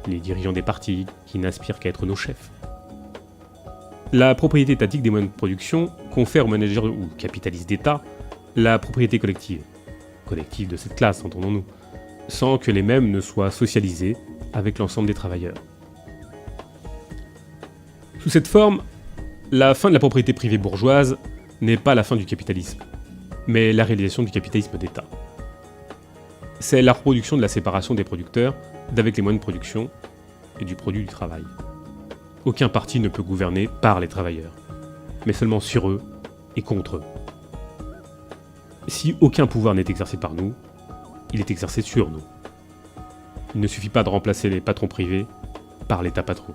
les dirigeants des partis qui n'aspirent qu'à être nos chefs. La propriété étatique des moyens de production confère aux managers ou capitalistes d'État la propriété collective de cette classe, entendons-nous, sans que les mêmes ne soient socialisés avec l'ensemble des travailleurs. Sous cette forme, la fin de la propriété privée bourgeoise n'est pas la fin du capitalisme, mais la réalisation du capitalisme d'État. C'est la reproduction de la séparation des producteurs d'avec les moyens de production et du produit du travail. Aucun parti ne peut gouverner par les travailleurs, mais seulement sur eux et contre eux. Si aucun pouvoir n'est exercé par nous, il est exercé sur nous. Il ne suffit pas de remplacer les patrons privés par l'État patron.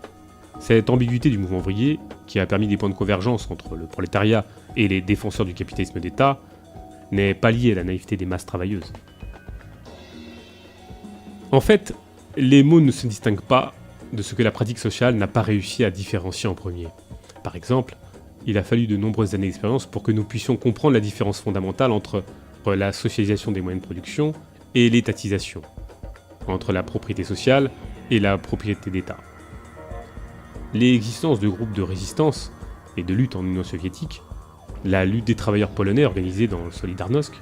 Cette ambiguïté du mouvement ouvrier, qui a permis des points de convergence entre le prolétariat et les défenseurs du capitalisme d'État, n'est pas liée à la naïveté des masses travailleuses. En fait, les mots ne se distinguent pas de ce que la pratique sociale n'a pas réussi à différencier en premier. Par exemple, il a fallu de nombreuses années d'expérience pour que nous puissions comprendre la différence fondamentale entre la socialisation des moyens de production et l'étatisation, entre la propriété sociale et la propriété d'État. L'existence de groupes de résistance et de lutte en Union soviétique, la lutte des travailleurs polonais organisée dans le Solidarnosc,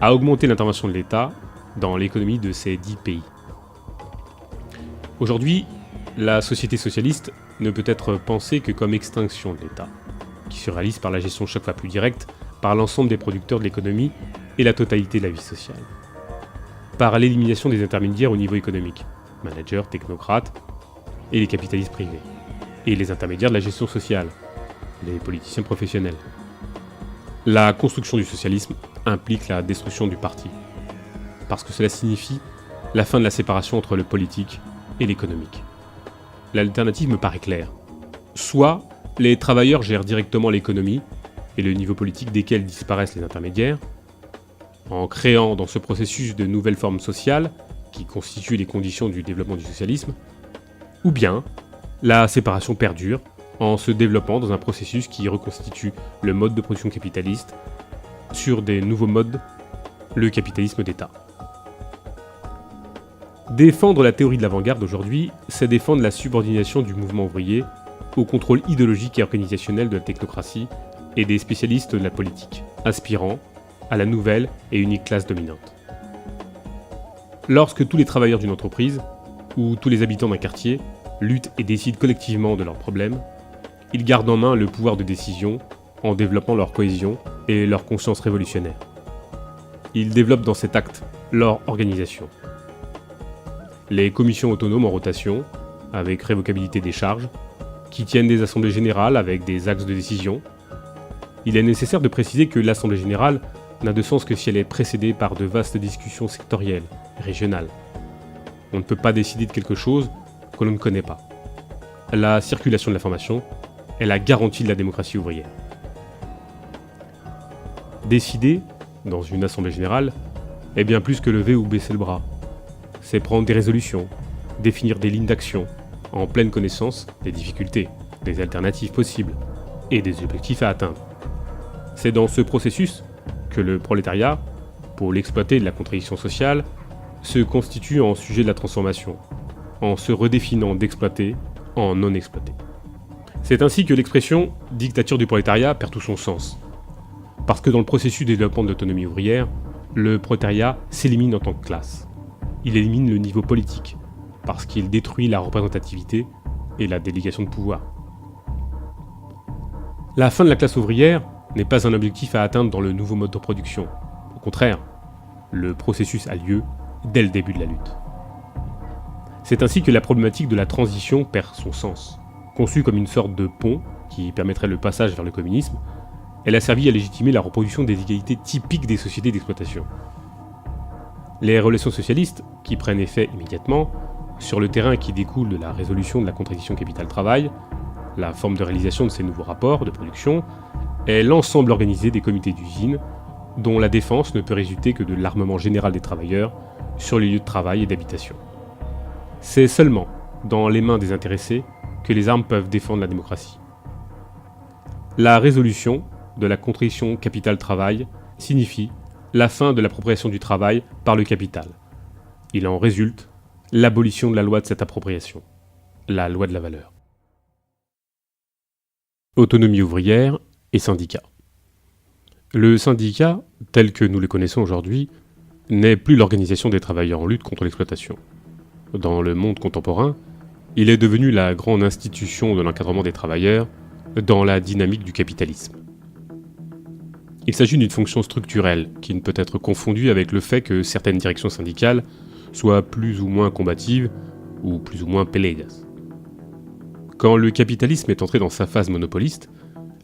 a augmenté l'intervention de l'État dans l'économie de ces 10 pays. Aujourd'hui, la société socialiste ne peut être pensée que comme extinction de l'État, qui se réalise par la gestion chaque fois plus directe par l'ensemble des producteurs de l'économie et la totalité de la vie sociale. Par l'élimination des intermédiaires au niveau économique, managers, technocrates et les capitalistes privés, et les intermédiaires de la gestion sociale, les politiciens professionnels. La construction du socialisme implique la destruction du parti, parce que cela signifie la fin de la séparation entre le politique et l'économique. L'alternative me paraît claire. Soit les travailleurs gèrent directement l'économie et le niveau politique desquels disparaissent les intermédiaires, en créant dans ce processus de nouvelles formes sociales qui constituent les conditions du développement du socialisme, ou bien la séparation perdure en se développant dans un processus qui reconstitue le mode de production capitaliste sur des nouveaux modes, le capitalisme d'État. Défendre la théorie de l'avant-garde aujourd'hui, c'est défendre la subordination du mouvement ouvrier au contrôle idéologique et organisationnel de la technocratie et des spécialistes de la politique, aspirant à la nouvelle et unique classe dominante. Lorsque tous les travailleurs d'une entreprise, ou tous les habitants d'un quartier, luttent et décident collectivement de leurs problèmes, ils gardent en main le pouvoir de décision en développant leur cohésion et leur conscience révolutionnaire. Ils développent dans cet acte leur organisation. Les commissions autonomes en rotation, avec révocabilité des charges, qui tiennent des assemblées générales avec des axes de décision. Il est nécessaire de préciser que l'assemblée générale n'a de sens que si elle est précédée par de vastes discussions sectorielles, régionales. On ne peut pas décider de quelque chose que l'on ne connaît pas. La circulation de l'information est la garantie de la démocratie ouvrière. Décider, dans une assemblée générale, est bien plus que lever ou baisser le bras. C'est prendre des résolutions, définir des lignes d'action, en pleine connaissance des difficultés, des alternatives possibles et des objectifs à atteindre. C'est dans ce processus que le prolétariat, pour l'exploiter de la contradiction sociale, se constitue en sujet de la transformation, en se redéfinant d'exploité en non exploité. C'est ainsi que l'expression « dictature du prolétariat » perd tout son sens. Parce que dans le processus de développement de l'autonomie ouvrière, le prolétariat s'élimine en tant que classe. Il élimine le niveau politique, parce qu'il détruit la représentativité et la délégation de pouvoir. La fin de la classe ouvrière n'est pas un objectif à atteindre dans le nouveau mode de production. Au contraire, le processus a lieu dès le début de la lutte. C'est ainsi que la problématique de la transition perd son sens. Conçue comme une sorte de pont qui permettrait le passage vers le communisme, elle a servi à légitimer la reproduction des inégalités typiques des sociétés d'exploitation. Les relations socialistes, qui prennent effet immédiatement, sur le terrain qui découle de la résolution de la contradiction capital-travail, la forme de réalisation de ces nouveaux rapports de production, est l'ensemble organisé des comités d'usine, dont la défense ne peut résulter que de l'armement général des travailleurs sur les lieux de travail et d'habitation. C'est seulement dans les mains des intéressés que les armes peuvent défendre la démocratie. La résolution de la contradiction capital-travail signifie la fin de l'appropriation du travail par le capital. Il en résulte l'abolition de la loi de cette appropriation, la loi de la valeur. Autonomie ouvrière et syndicats. Le syndicat, tel que nous le connaissons aujourd'hui, n'est plus l'organisation des travailleurs en lutte contre l'exploitation. Dans le monde contemporain, il est devenu la grande institution de l'encadrement des travailleurs dans la dynamique du capitalisme. Il s'agit d'une fonction structurelle qui ne peut être confondue avec le fait que certaines directions syndicales soient plus ou moins combatives ou plus ou moins peleas. Quand le capitalisme est entré dans sa phase monopoliste,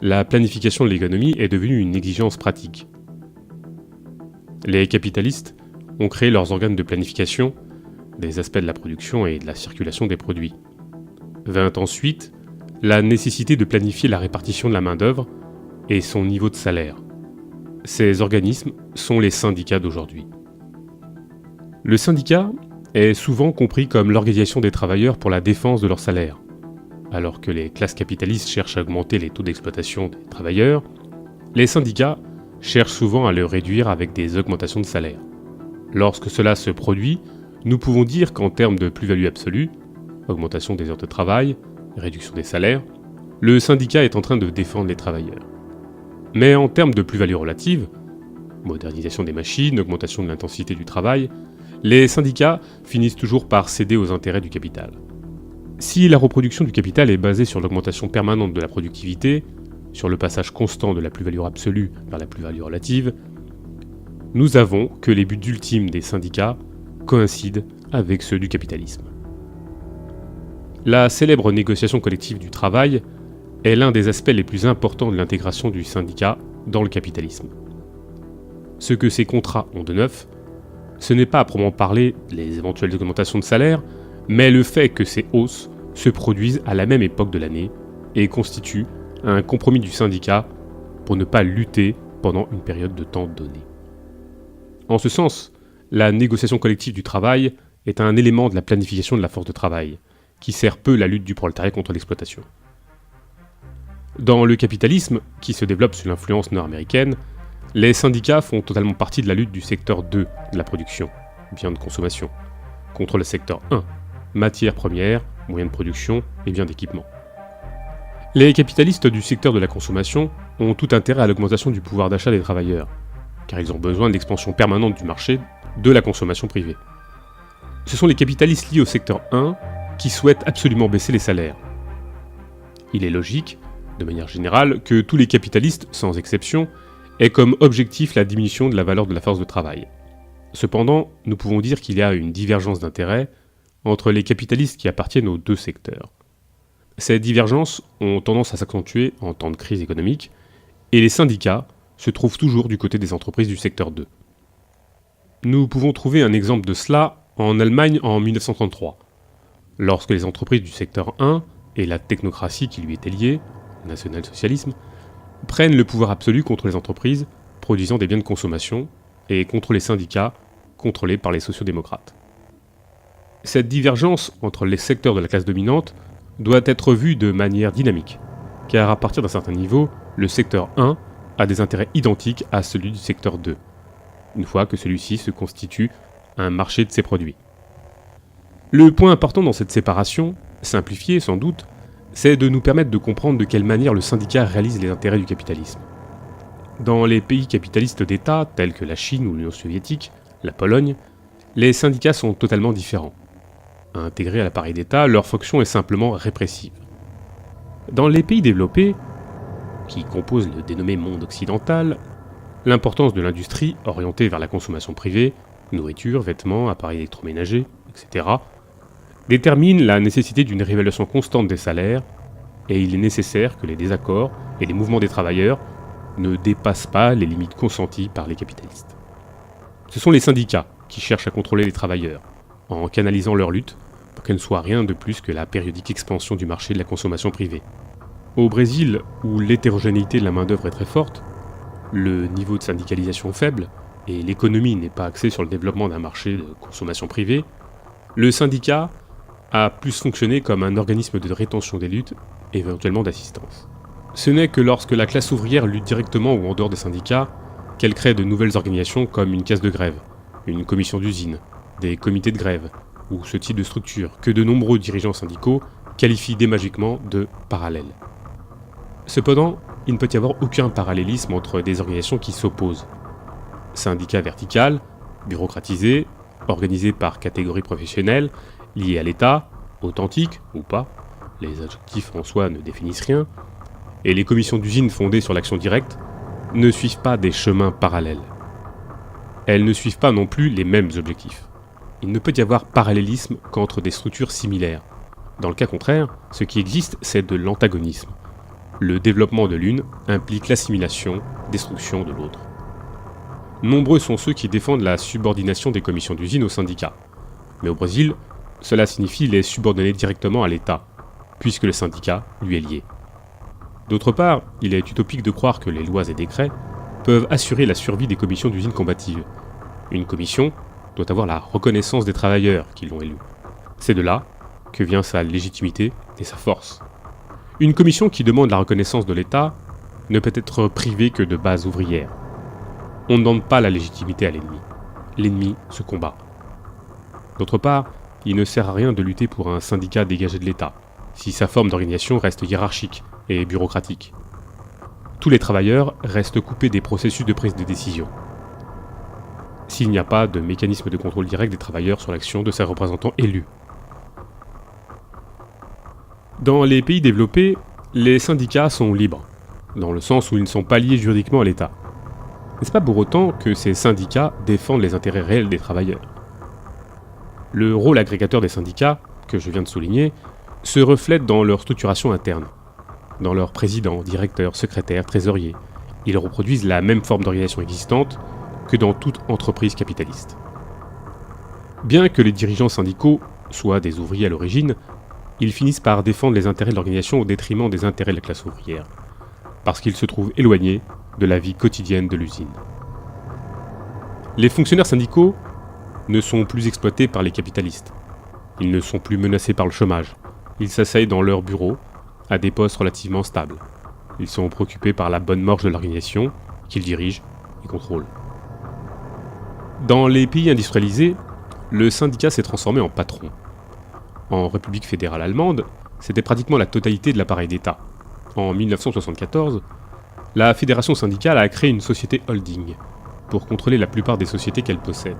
la planification de l'économie est devenue une exigence pratique. Les capitalistes ont créé leurs organes de planification des aspects de la production et de la circulation des produits. Vint ensuite la nécessité de planifier la répartition de la main-d'œuvre et son niveau de salaire. Ces organismes sont les syndicats d'aujourd'hui. Le syndicat est souvent compris comme l'organisation des travailleurs pour la défense de leur salaire. Alors que les classes capitalistes cherchent à augmenter les taux d'exploitation des travailleurs, les syndicats cherchent souvent à le réduire avec des augmentations de salaire. Lorsque cela se produit, nous pouvons dire qu'en termes de plus-value absolue, augmentation des heures de travail, réduction des salaires, le syndicat est en train de défendre les travailleurs. Mais en termes de plus-value relative, modernisation des machines, augmentation de l'intensité du travail, les syndicats finissent toujours par céder aux intérêts du capital. Si la reproduction du capital est basée sur l'augmentation permanente de la productivité, sur le passage constant de la plus-value absolue vers la plus-value relative, nous avons que les buts ultimes des syndicats coïncident avec ceux du capitalisme. La célèbre négociation collective du travail est l'un des aspects les plus importants de l'intégration du syndicat dans le capitalisme. Ce que ces contrats ont de neuf, ce n'est pas à proprement parler les éventuelles augmentations de salaire, mais le fait que ces hausses se produisent à la même époque de l'année et constituent un compromis du syndicat pour ne pas lutter pendant une période de temps donnée. En ce sens, la négociation collective du travail est un élément de la planification de la force de travail, qui sert peu la lutte du prolétariat contre l'exploitation. Dans le capitalisme, qui se développe sous l'influence nord-américaine, les syndicats font totalement partie de la lutte du secteur 2 de la production, biens de consommation, contre le secteur 1, matières premières, moyens de production et biens d'équipement. Les capitalistes du secteur de la consommation ont tout intérêt à l'augmentation du pouvoir d'achat des travailleurs, car ils ont besoin de l'expansion permanente du marché de la consommation privée. Ce sont les capitalistes liés au secteur 1 qui souhaitent absolument baisser les salaires. Il est logique, de manière générale, que tous les capitalistes, sans exception, aient comme objectif la diminution de la valeur de la force de travail. Cependant, nous pouvons dire qu'il y a une divergence d'intérêts entre les capitalistes qui appartiennent aux deux secteurs. Ces divergences ont tendance à s'accentuer en temps de crise économique, et les syndicats se trouvent toujours du côté des entreprises du secteur 2. Nous pouvons trouver un exemple de cela en Allemagne en 1933, lorsque les entreprises du secteur 1 et la technocratie qui lui était liée, le national-socialisme, prennent le pouvoir absolu contre les entreprises produisant des biens de consommation et contre les syndicats contrôlés par les sociodémocrates. Cette divergence entre les secteurs de la classe dominante doit être vue de manière dynamique, car à partir d'un certain niveau, le secteur 1 a des intérêts identiques à celui du secteur 2, une fois que celui-ci se constitue un marché de ses produits. Le point important dans cette séparation, simplifiée sans doute, c'est de nous permettre de comprendre de quelle manière le syndicat réalise les intérêts du capitalisme. Dans les pays capitalistes d'État, tels que la Chine ou l'Union soviétique, la Pologne, les syndicats sont totalement différents. Intégrés à l'appareil d'État, leur fonction est simplement répressive. Dans les pays développés, qui composent le dénommé monde occidental, l'importance de l'industrie orientée vers la consommation privée, nourriture, vêtements, appareils électroménagers, etc., détermine la nécessité d'une réévaluation constante des salaires, et il est nécessaire que les désaccords et les mouvements des travailleurs ne dépassent pas les limites consenties par les capitalistes. Ce sont les syndicats qui cherchent à contrôler les travailleurs, en canalisant leur lutte pour qu'elle ne soit rien de plus que la périodique expansion du marché de la consommation privée. Au Brésil, où l'hétérogénéité de la main-d'œuvre est très forte, le niveau de syndicalisation faible, et l'économie n'est pas axée sur le développement d'un marché de consommation privée, le syndicat a plus fonctionné comme un organisme de rétention des luttes et éventuellement d'assistance. Ce n'est que lorsque la classe ouvrière lutte directement ou en dehors des syndicats qu'elle crée de nouvelles organisations comme une caisse de grève, une commission d'usine, des comités de grève, ou ce type de structure que de nombreux dirigeants syndicaux qualifient démagiquement de parallèles. Cependant, il ne peut y avoir aucun parallélisme entre des organisations qui s'opposent. Syndicats vertical, bureaucratisés, organisés par catégories professionnelles, liés à l'État, authentiques ou pas, les adjectifs en soi ne définissent rien, et les commissions d'usine fondées sur l'action directe ne suivent pas des chemins parallèles. Elles ne suivent pas non plus les mêmes objectifs. Il ne peut y avoir parallélisme qu'entre des structures similaires. Dans le cas contraire, ce qui existe, c'est de l'antagonisme. Le développement de l'une implique l'assimilation, destruction de l'autre. Nombreux sont ceux qui défendent la subordination des commissions d'usine aux syndicats. Mais au Brésil, cela signifie les subordonner directement à l'État, puisque le syndicat lui est lié. D'autre part, il est utopique de croire que les lois et décrets peuvent assurer la survie des commissions d'usine combatives. Une commission doit avoir la reconnaissance des travailleurs qui l'ont élu. C'est de là que vient sa légitimité et sa force. Une commission qui demande la reconnaissance de l'État ne peut être privée que de bases ouvrières. On ne demande pas la légitimité à l'ennemi. L'ennemi se combat. D'autre part, il ne sert à rien de lutter pour un syndicat dégagé de l'État, si sa forme d'organisation reste hiérarchique et bureaucratique. Tous les travailleurs restent coupés des processus de prise de décision. S'il n'y a pas de mécanisme de contrôle direct des travailleurs sur l'action de ses représentants élus. Dans les pays développés, les syndicats sont libres, dans le sens où ils ne sont pas liés juridiquement à l'État. N'est-ce pas pour autant que ces syndicats défendent les intérêts réels des travailleurs? Le rôle agrégateur des syndicats, que je viens de souligner, se reflète dans leur structuration interne, dans leurs présidents, directeurs, secrétaires, trésoriers. Ils reproduisent la même forme d'organisation existante que dans toute entreprise capitaliste. Bien que les dirigeants syndicaux soient des ouvriers à l'origine, ils finissent par défendre les intérêts de l'organisation au détriment des intérêts de la classe ouvrière, parce qu'ils se trouvent éloignés de la vie quotidienne de l'usine. Les fonctionnaires syndicaux ne sont plus exploités par les capitalistes. Ils ne sont plus menacés par le chômage. Ils s'asseyent dans leurs bureaux, à des postes relativement stables. Ils sont préoccupés par la bonne marche de l'organisation, qu'ils dirigent et contrôlent. Dans les pays industrialisés, le syndicat s'est transformé en patron. En République fédérale allemande, c'était pratiquement la totalité de l'appareil d'État. En 1974, la fédération syndicale a créé une société holding pour contrôler la plupart des sociétés qu'elle possède.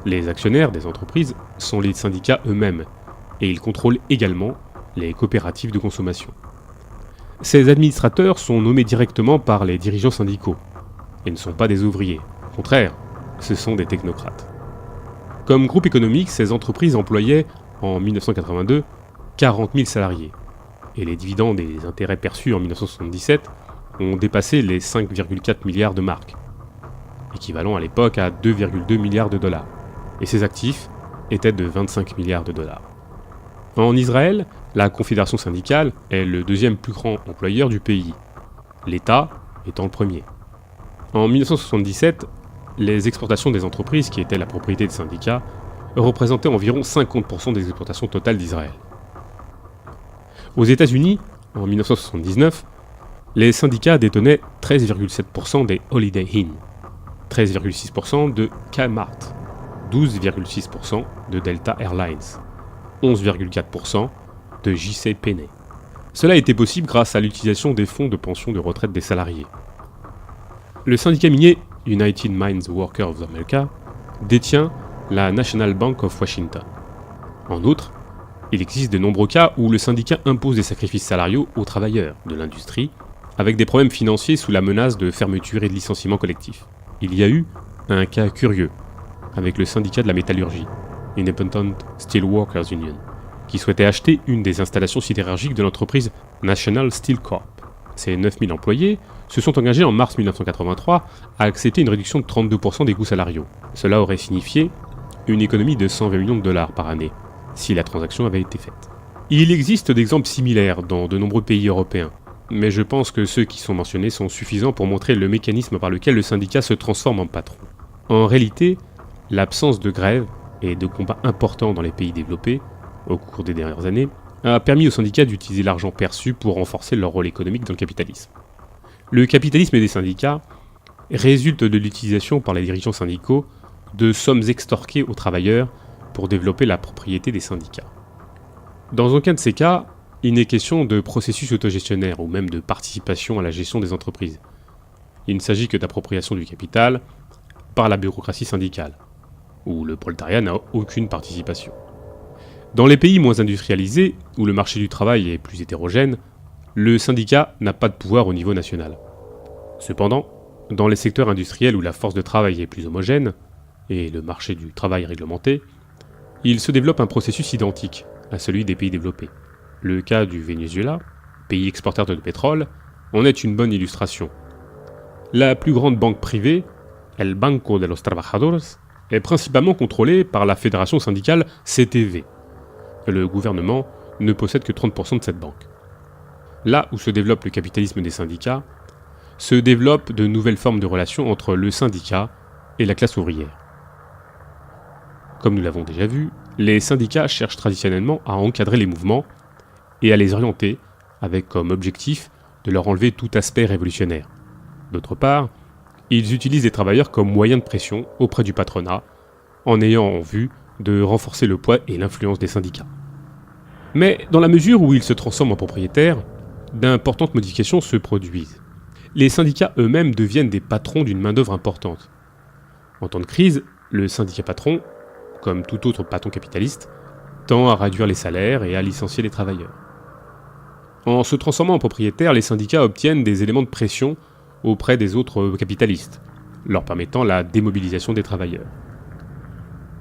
Les actionnaires des entreprises sont les syndicats eux-mêmes, et ils contrôlent également les coopératives de consommation. Ces administrateurs sont nommés directement par les dirigeants syndicaux, et ne sont pas des ouvriers. Au contraire, ce sont des technocrates. Comme groupe économique, ces entreprises employaient, en 1982, 40 000 salariés, et les dividendes et les intérêts perçus en 1977 ont dépassé les 5,4 milliards de marks, équivalent à l'époque à 2,2 milliards de dollars, et ses actifs étaient de 25 milliards de dollars. En Israël, la Confédération syndicale est le deuxième plus grand employeur du pays, l'État étant le premier. En 1977, les exportations des entreprises qui étaient la propriété des syndicats représentaient environ 50% des exportations totales d'Israël. Aux États-Unis, en 1979, les syndicats détenaient 13,7% des Holiday Inn, 13,6% de Kmart, 12,6% de Delta Airlines, 11,4% de J.C. Penney. Cela a été possible grâce à l'utilisation des fonds de pension de retraite des salariés. Le syndicat minier United Mines Workers of America détient la National Bank of Washington. En outre, il existe de nombreux cas où le syndicat impose des sacrifices salariaux aux travailleurs de l'industrie, avec des problèmes financiers sous la menace de fermeture et de licenciement collectif. Il y a eu un cas curieux avec le syndicat de la métallurgie, Independent Steelworkers Union, qui souhaitait acheter une des installations sidérurgiques de l'entreprise National Steel Corp. Ces 9000 employés se sont engagés en mars 1983 à accepter une réduction de 32% des coûts salariaux. Cela aurait signifié une économie de 120 millions de dollars par année, si la transaction avait été faite. Il existe d'exemples similaires dans de nombreux pays européens, mais je pense que ceux qui sont mentionnés sont suffisants pour montrer le mécanisme par lequel le syndicat se transforme en patron. En réalité, l'absence de grève et de combats importants dans les pays développés, au cours des dernières années, a permis aux syndicats d'utiliser l'argent perçu pour renforcer leur rôle économique dans le capitalisme. Le capitalisme des syndicats résulte de l'utilisation par les dirigeants syndicaux de sommes extorquées aux travailleurs pour développer la propriété des syndicats. Dans aucun de ces cas, il n'est question de processus autogestionnaire ou même de participation à la gestion des entreprises. Il ne s'agit que d'appropriation du capital par la bureaucratie syndicale, où le prolétariat n'a aucune participation. Dans les pays moins industrialisés, où le marché du travail est plus hétérogène, le syndicat n'a pas de pouvoir au niveau national. Cependant, dans les secteurs industriels où la force de travail est plus homogène, et le marché du travail réglementé, il se développe un processus identique à celui des pays développés. Le cas du Venezuela, pays exportateur de pétrole, en est une bonne illustration. La plus grande banque privée, El Banco de los Trabajadores, est principalement contrôlée par la fédération syndicale CTV. Le gouvernement ne possède que 30% de cette banque. Là où se développe le capitalisme des syndicats, se développent de nouvelles formes de relations entre le syndicat et la classe ouvrière. Comme nous l'avons déjà vu, les syndicats cherchent traditionnellement à encadrer les mouvements et à les orienter avec comme objectif de leur enlever tout aspect révolutionnaire. D'autre part, ils utilisent les travailleurs comme moyen de pression auprès du patronat, en ayant en vue de renforcer le poids et l'influence des syndicats. Mais dans la mesure où ils se transforment en propriétaires, d'importantes modifications se produisent. Les syndicats eux-mêmes deviennent des patrons d'une main-d'œuvre importante. En temps de crise, le syndicat patron, comme tout autre patron capitaliste, tend à réduire les salaires et à licencier les travailleurs. En se transformant en propriétaires, les syndicats obtiennent des éléments de pression auprès des autres capitalistes, leur permettant la démobilisation des travailleurs.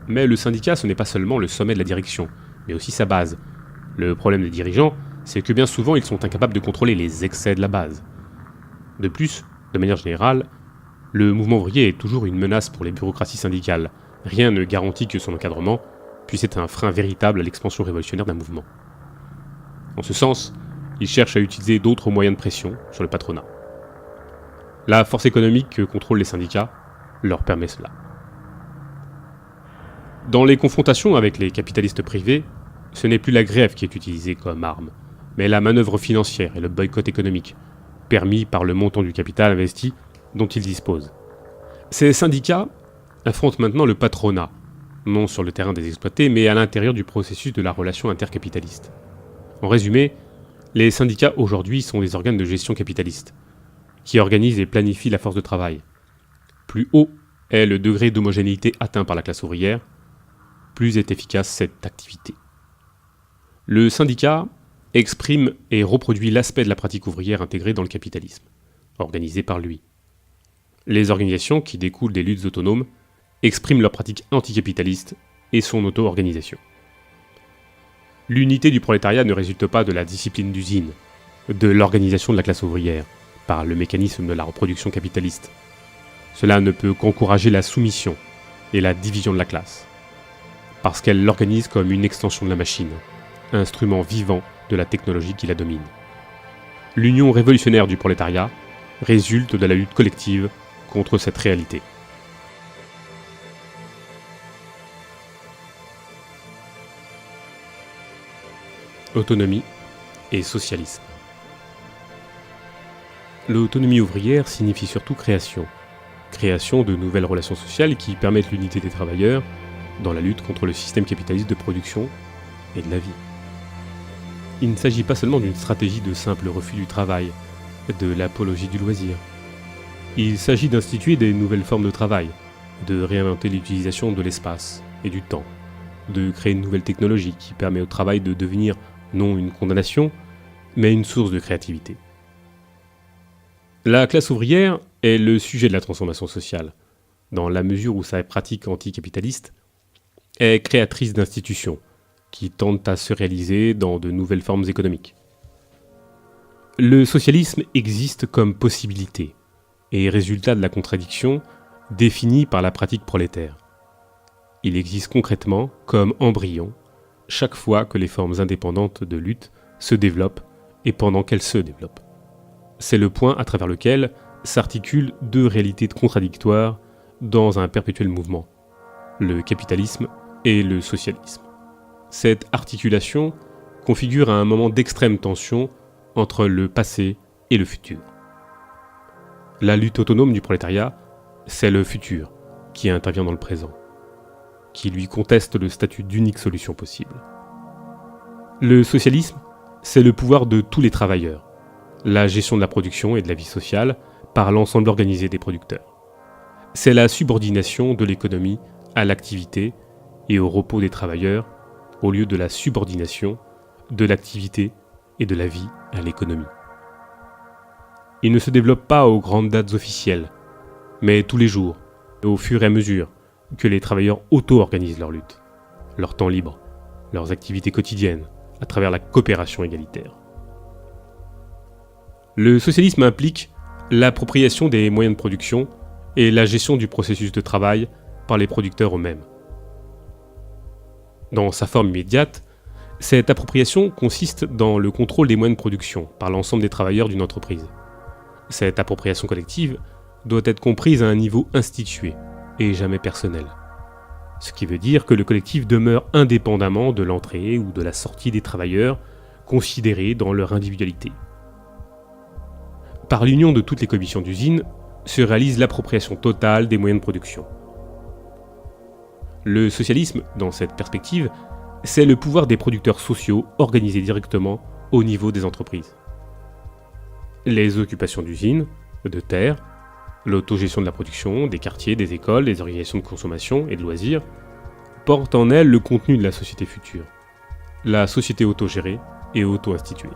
Mais le syndicat, ce n'est pas seulement le sommet de la direction, mais aussi sa base. Le problème des dirigeants, c'est que bien souvent ils sont incapables de contrôler les excès de la base. De plus, de manière générale, le mouvement ouvrier est toujours une menace pour les bureaucraties syndicales. Rien ne garantit que son encadrement puisse être un frein véritable à l'expansion révolutionnaire d'un mouvement. En ce sens, ils cherchent à utiliser d'autres moyens de pression sur le patronat. La force économique que contrôlent les syndicats leur permet cela. Dans les confrontations avec les capitalistes privés, ce n'est plus la grève qui est utilisée comme arme, mais la manœuvre financière et le boycott économique, permis par le montant du capital investi dont ils disposent. Ces syndicats affrontent maintenant le patronat, non sur le terrain des exploités, mais à l'intérieur du processus de la relation intercapitaliste. En résumé, les syndicats aujourd'hui sont des organes de gestion capitaliste, qui organisent et planifient la force de travail. Plus haut est le degré d'homogénéité atteint par la classe ouvrière, plus est efficace cette activité. Le syndicat exprime et reproduit l'aspect de la pratique ouvrière intégrée dans le capitalisme, organisé par lui. Les organisations qui découlent des luttes autonomes expriment leur pratique anticapitaliste et son auto-organisation. L'unité du prolétariat ne résulte pas de la discipline d'usine, de l'organisation de la classe ouvrière, par le mécanisme de la reproduction capitaliste. Cela ne peut qu'encourager la soumission et la division de la classe, parce qu'elle l'organise comme une extension de la machine, instrument vivant de la technologie qui la domine. L'union révolutionnaire du prolétariat résulte de la lutte collective contre cette réalité. Autonomie et socialisme. L'autonomie ouvrière signifie surtout création. Création de nouvelles relations sociales qui permettent l'unité des travailleurs dans la lutte contre le système capitaliste de production et de la vie. Il ne s'agit pas seulement d'une stratégie de simple refus du travail, de l'apologie du loisir. Il s'agit d'instituer des nouvelles formes de travail, de réinventer l'utilisation de l'espace et du temps, de créer une nouvelle technologie qui permet au travail de devenir non une condamnation, mais une source de créativité. La classe ouvrière est le sujet de la transformation sociale, dans la mesure où sa pratique anticapitaliste est créatrice d'institutions qui tentent à se réaliser dans de nouvelles formes économiques. Le socialisme existe comme possibilité et résultat de la contradiction définie par la pratique prolétaire. Il existe concrètement comme embryon chaque fois que les formes indépendantes de lutte se développent et pendant qu'elles se développent. C'est le point à travers lequel s'articulent deux réalités contradictoires dans un perpétuel mouvement, le capitalisme et le socialisme. Cette articulation configure un moment d'extrême tension entre le passé et le futur. La lutte autonome du prolétariat, c'est le futur qui intervient dans le présent, qui lui conteste le statut d'unique solution possible. Le socialisme, c'est le pouvoir de tous les travailleurs, la gestion de la production et de la vie sociale par l'ensemble organisé des producteurs. C'est la subordination de l'économie à l'activité et au repos des travailleurs, au lieu de la subordination de l'activité et de la vie à l'économie. Il ne se développe pas aux grandes dates officielles, mais tous les jours, au fur et à mesure que les travailleurs auto-organisent leur lutte, leur temps libre, leurs activités quotidiennes, à travers la coopération égalitaire. Le socialisme implique l'appropriation des moyens de production et la gestion du processus de travail par les producteurs eux-mêmes. Dans sa forme immédiate, cette appropriation consiste dans le contrôle des moyens de production par l'ensemble des travailleurs d'une entreprise. Cette appropriation collective doit être comprise à un niveau institué et jamais personnel. Ce qui veut dire que le collectif demeure indépendamment de l'entrée ou de la sortie des travailleurs, considérés dans leur individualité. Par l'union de toutes les commissions d'usine, se réalise l'appropriation totale des moyens de production. Le socialisme, dans cette perspective, c'est le pouvoir des producteurs sociaux organisés directement au niveau des entreprises. Les occupations d'usines, de terres, l'autogestion de la production, des quartiers, des écoles, des organisations de consommation et de loisirs, portent en elles le contenu de la société future, la société autogérée et auto-instituée.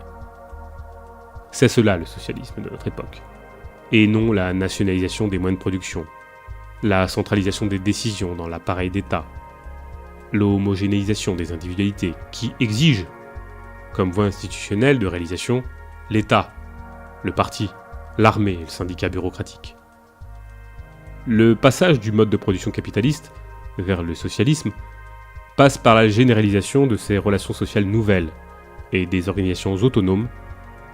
C'est cela le socialisme de notre époque, et non la nationalisation des moyens de production, la centralisation des décisions dans l'appareil d'État, l'homogénéisation des individualités qui exigent, comme voie institutionnelle de réalisation, l'État, le parti, l'armée et le syndicat bureaucratique. Le passage du mode de production capitaliste vers le socialisme passe par la généralisation de ces relations sociales nouvelles et des organisations autonomes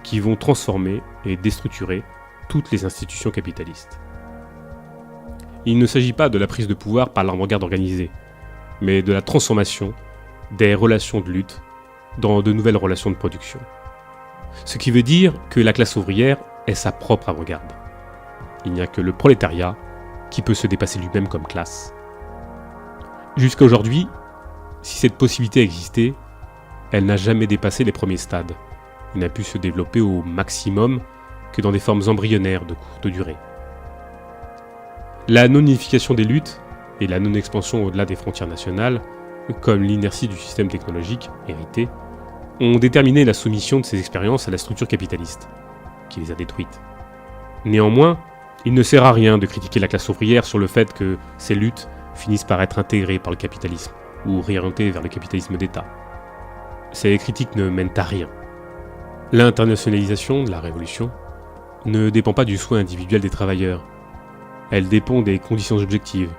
qui vont transformer et déstructurer toutes les institutions capitalistes. Il ne s'agit pas de la prise de pouvoir par l'avant-garde organisée, mais de la transformation des relations de lutte dans de nouvelles relations de production. Ce qui veut dire que la classe ouvrière est sa propre avant-garde. Il n'y a que le prolétariat qui peut se dépasser lui-même comme classe. Jusqu'à aujourd'hui, si cette possibilité existait, elle n'a jamais dépassé les premiers stades. Elle n'a pu se développer au maximum que dans des formes embryonnaires de courte durée. La non-unification des luttes et la non-expansion au-delà des frontières nationales, comme l'inertie du système technologique hérité, ont déterminé la soumission de ces expériences à la structure capitaliste, qui les a détruites. Néanmoins, il ne sert à rien de critiquer la classe ouvrière sur le fait que ces luttes finissent par être intégrées par le capitalisme, ou réorientées vers le capitalisme d'État. Ces critiques ne mènent à rien. L'internationalisation de la révolution ne dépend pas du souhait individuel des travailleurs. Elle dépend des conditions objectives,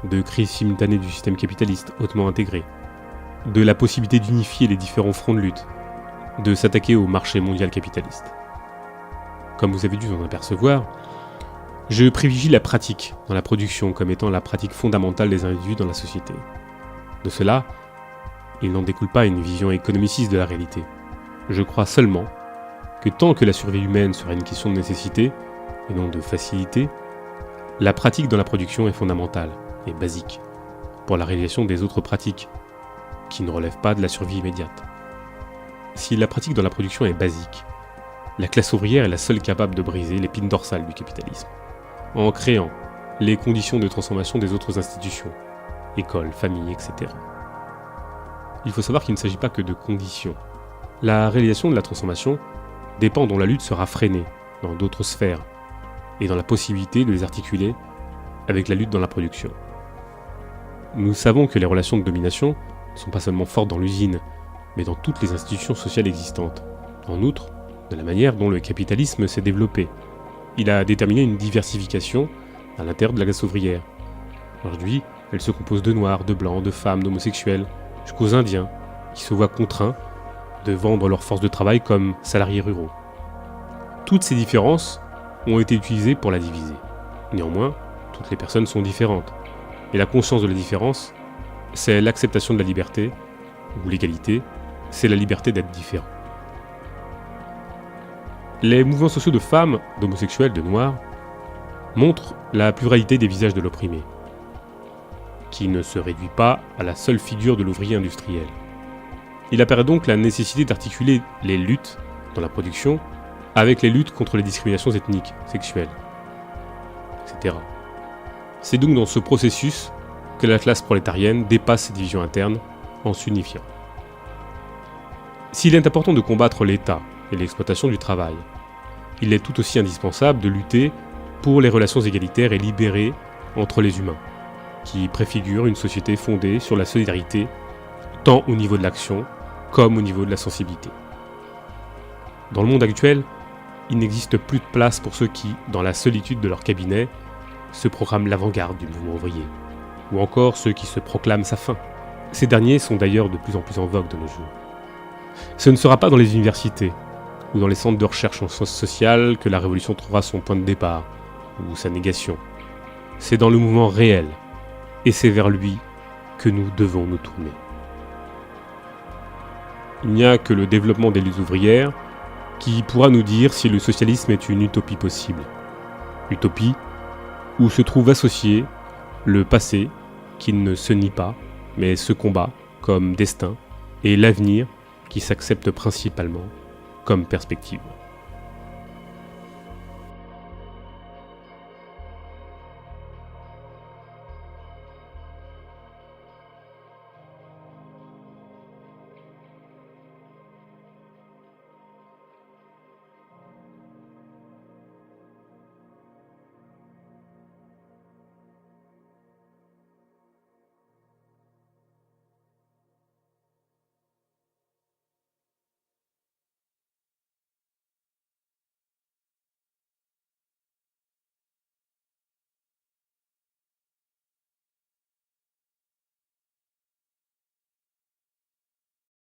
de crise simultanée du système capitaliste hautement intégré, de la possibilité d'unifier les différents fronts de lutte, de s'attaquer au marché mondial capitaliste. Comme vous avez dû vous en apercevoir, je privilégie la pratique dans la production comme étant la pratique fondamentale des individus dans la société. De cela, il n'en découle pas une vision économiciste de la réalité. Je crois seulement que tant que la survie humaine sera une question de nécessité et non de facilité, la pratique dans la production est fondamentale et basique pour la réalisation des autres pratiques qui ne relèvent pas de la survie immédiate. Si la pratique dans la production est basique, la classe ouvrière est la seule capable de briser l'épine dorsale du capitalisme. en créant les conditions de transformation des autres institutions, écoles, familles, etc. Il faut savoir qu'il ne s'agit pas que de conditions. La réalisation de la transformation dépend dont la lutte sera freinée dans d'autres sphères et dans la possibilité de les articuler avec la lutte dans la production. Nous savons que les relations de domination ne sont pas seulement fortes dans l'usine, mais dans toutes les institutions sociales existantes. En outre, de la manière dont le capitalisme s'est développé, il a déterminé une diversification à l'intérieur de la classe ouvrière. Aujourd'hui, elle se compose de noirs, de blancs, de femmes, d'homosexuels, jusqu'aux indiens, qui se voient contraints de vendre leur force de travail comme salariés ruraux. Toutes ces différences ont été utilisées pour la diviser. Néanmoins, toutes les personnes sont différentes. Et la conscience de la différence, c'est l'acceptation de la liberté, ou l'égalité, c'est la liberté d'être différent. Les mouvements sociaux de femmes, d'homosexuels, de noirs, montrent la pluralité des visages de l'opprimé, qui ne se réduit pas à la seule figure de l'ouvrier industriel. Il apparaît donc la nécessité d'articuler les luttes dans la production avec les luttes contre les discriminations ethniques, sexuelles, etc. C'est donc dans ce processus que la classe prolétarienne dépasse ses divisions internes en s'unifiant. S'il est important de combattre l'État et l'exploitation du travail, il est tout aussi indispensable de lutter pour les relations égalitaires et libérées entre les humains, qui préfigurent une société fondée sur la solidarité, tant au niveau de l'action comme au niveau de la sensibilité. Dans le monde actuel, il n'existe plus de place pour ceux qui, dans la solitude de leur cabinet, se proclament l'avant-garde du mouvement ouvrier, ou encore ceux qui se proclament sa fin. Ces derniers sont d'ailleurs de plus en plus en vogue de nos jours. Ce ne sera pas dans les universités ou dans les centres de recherche en sciences sociales que la révolution trouvera son point de départ ou sa négation. C'est dans le mouvement réel, et c'est vers lui que nous devons nous tourner. Il n'y a que le développement des luttes ouvrières qui pourra nous dire si le socialisme est une utopie possible. Utopie où se trouve associé le passé qui ne se nie pas, mais se combat comme destin, et l'avenir qui s'accepte principalement comme perspective.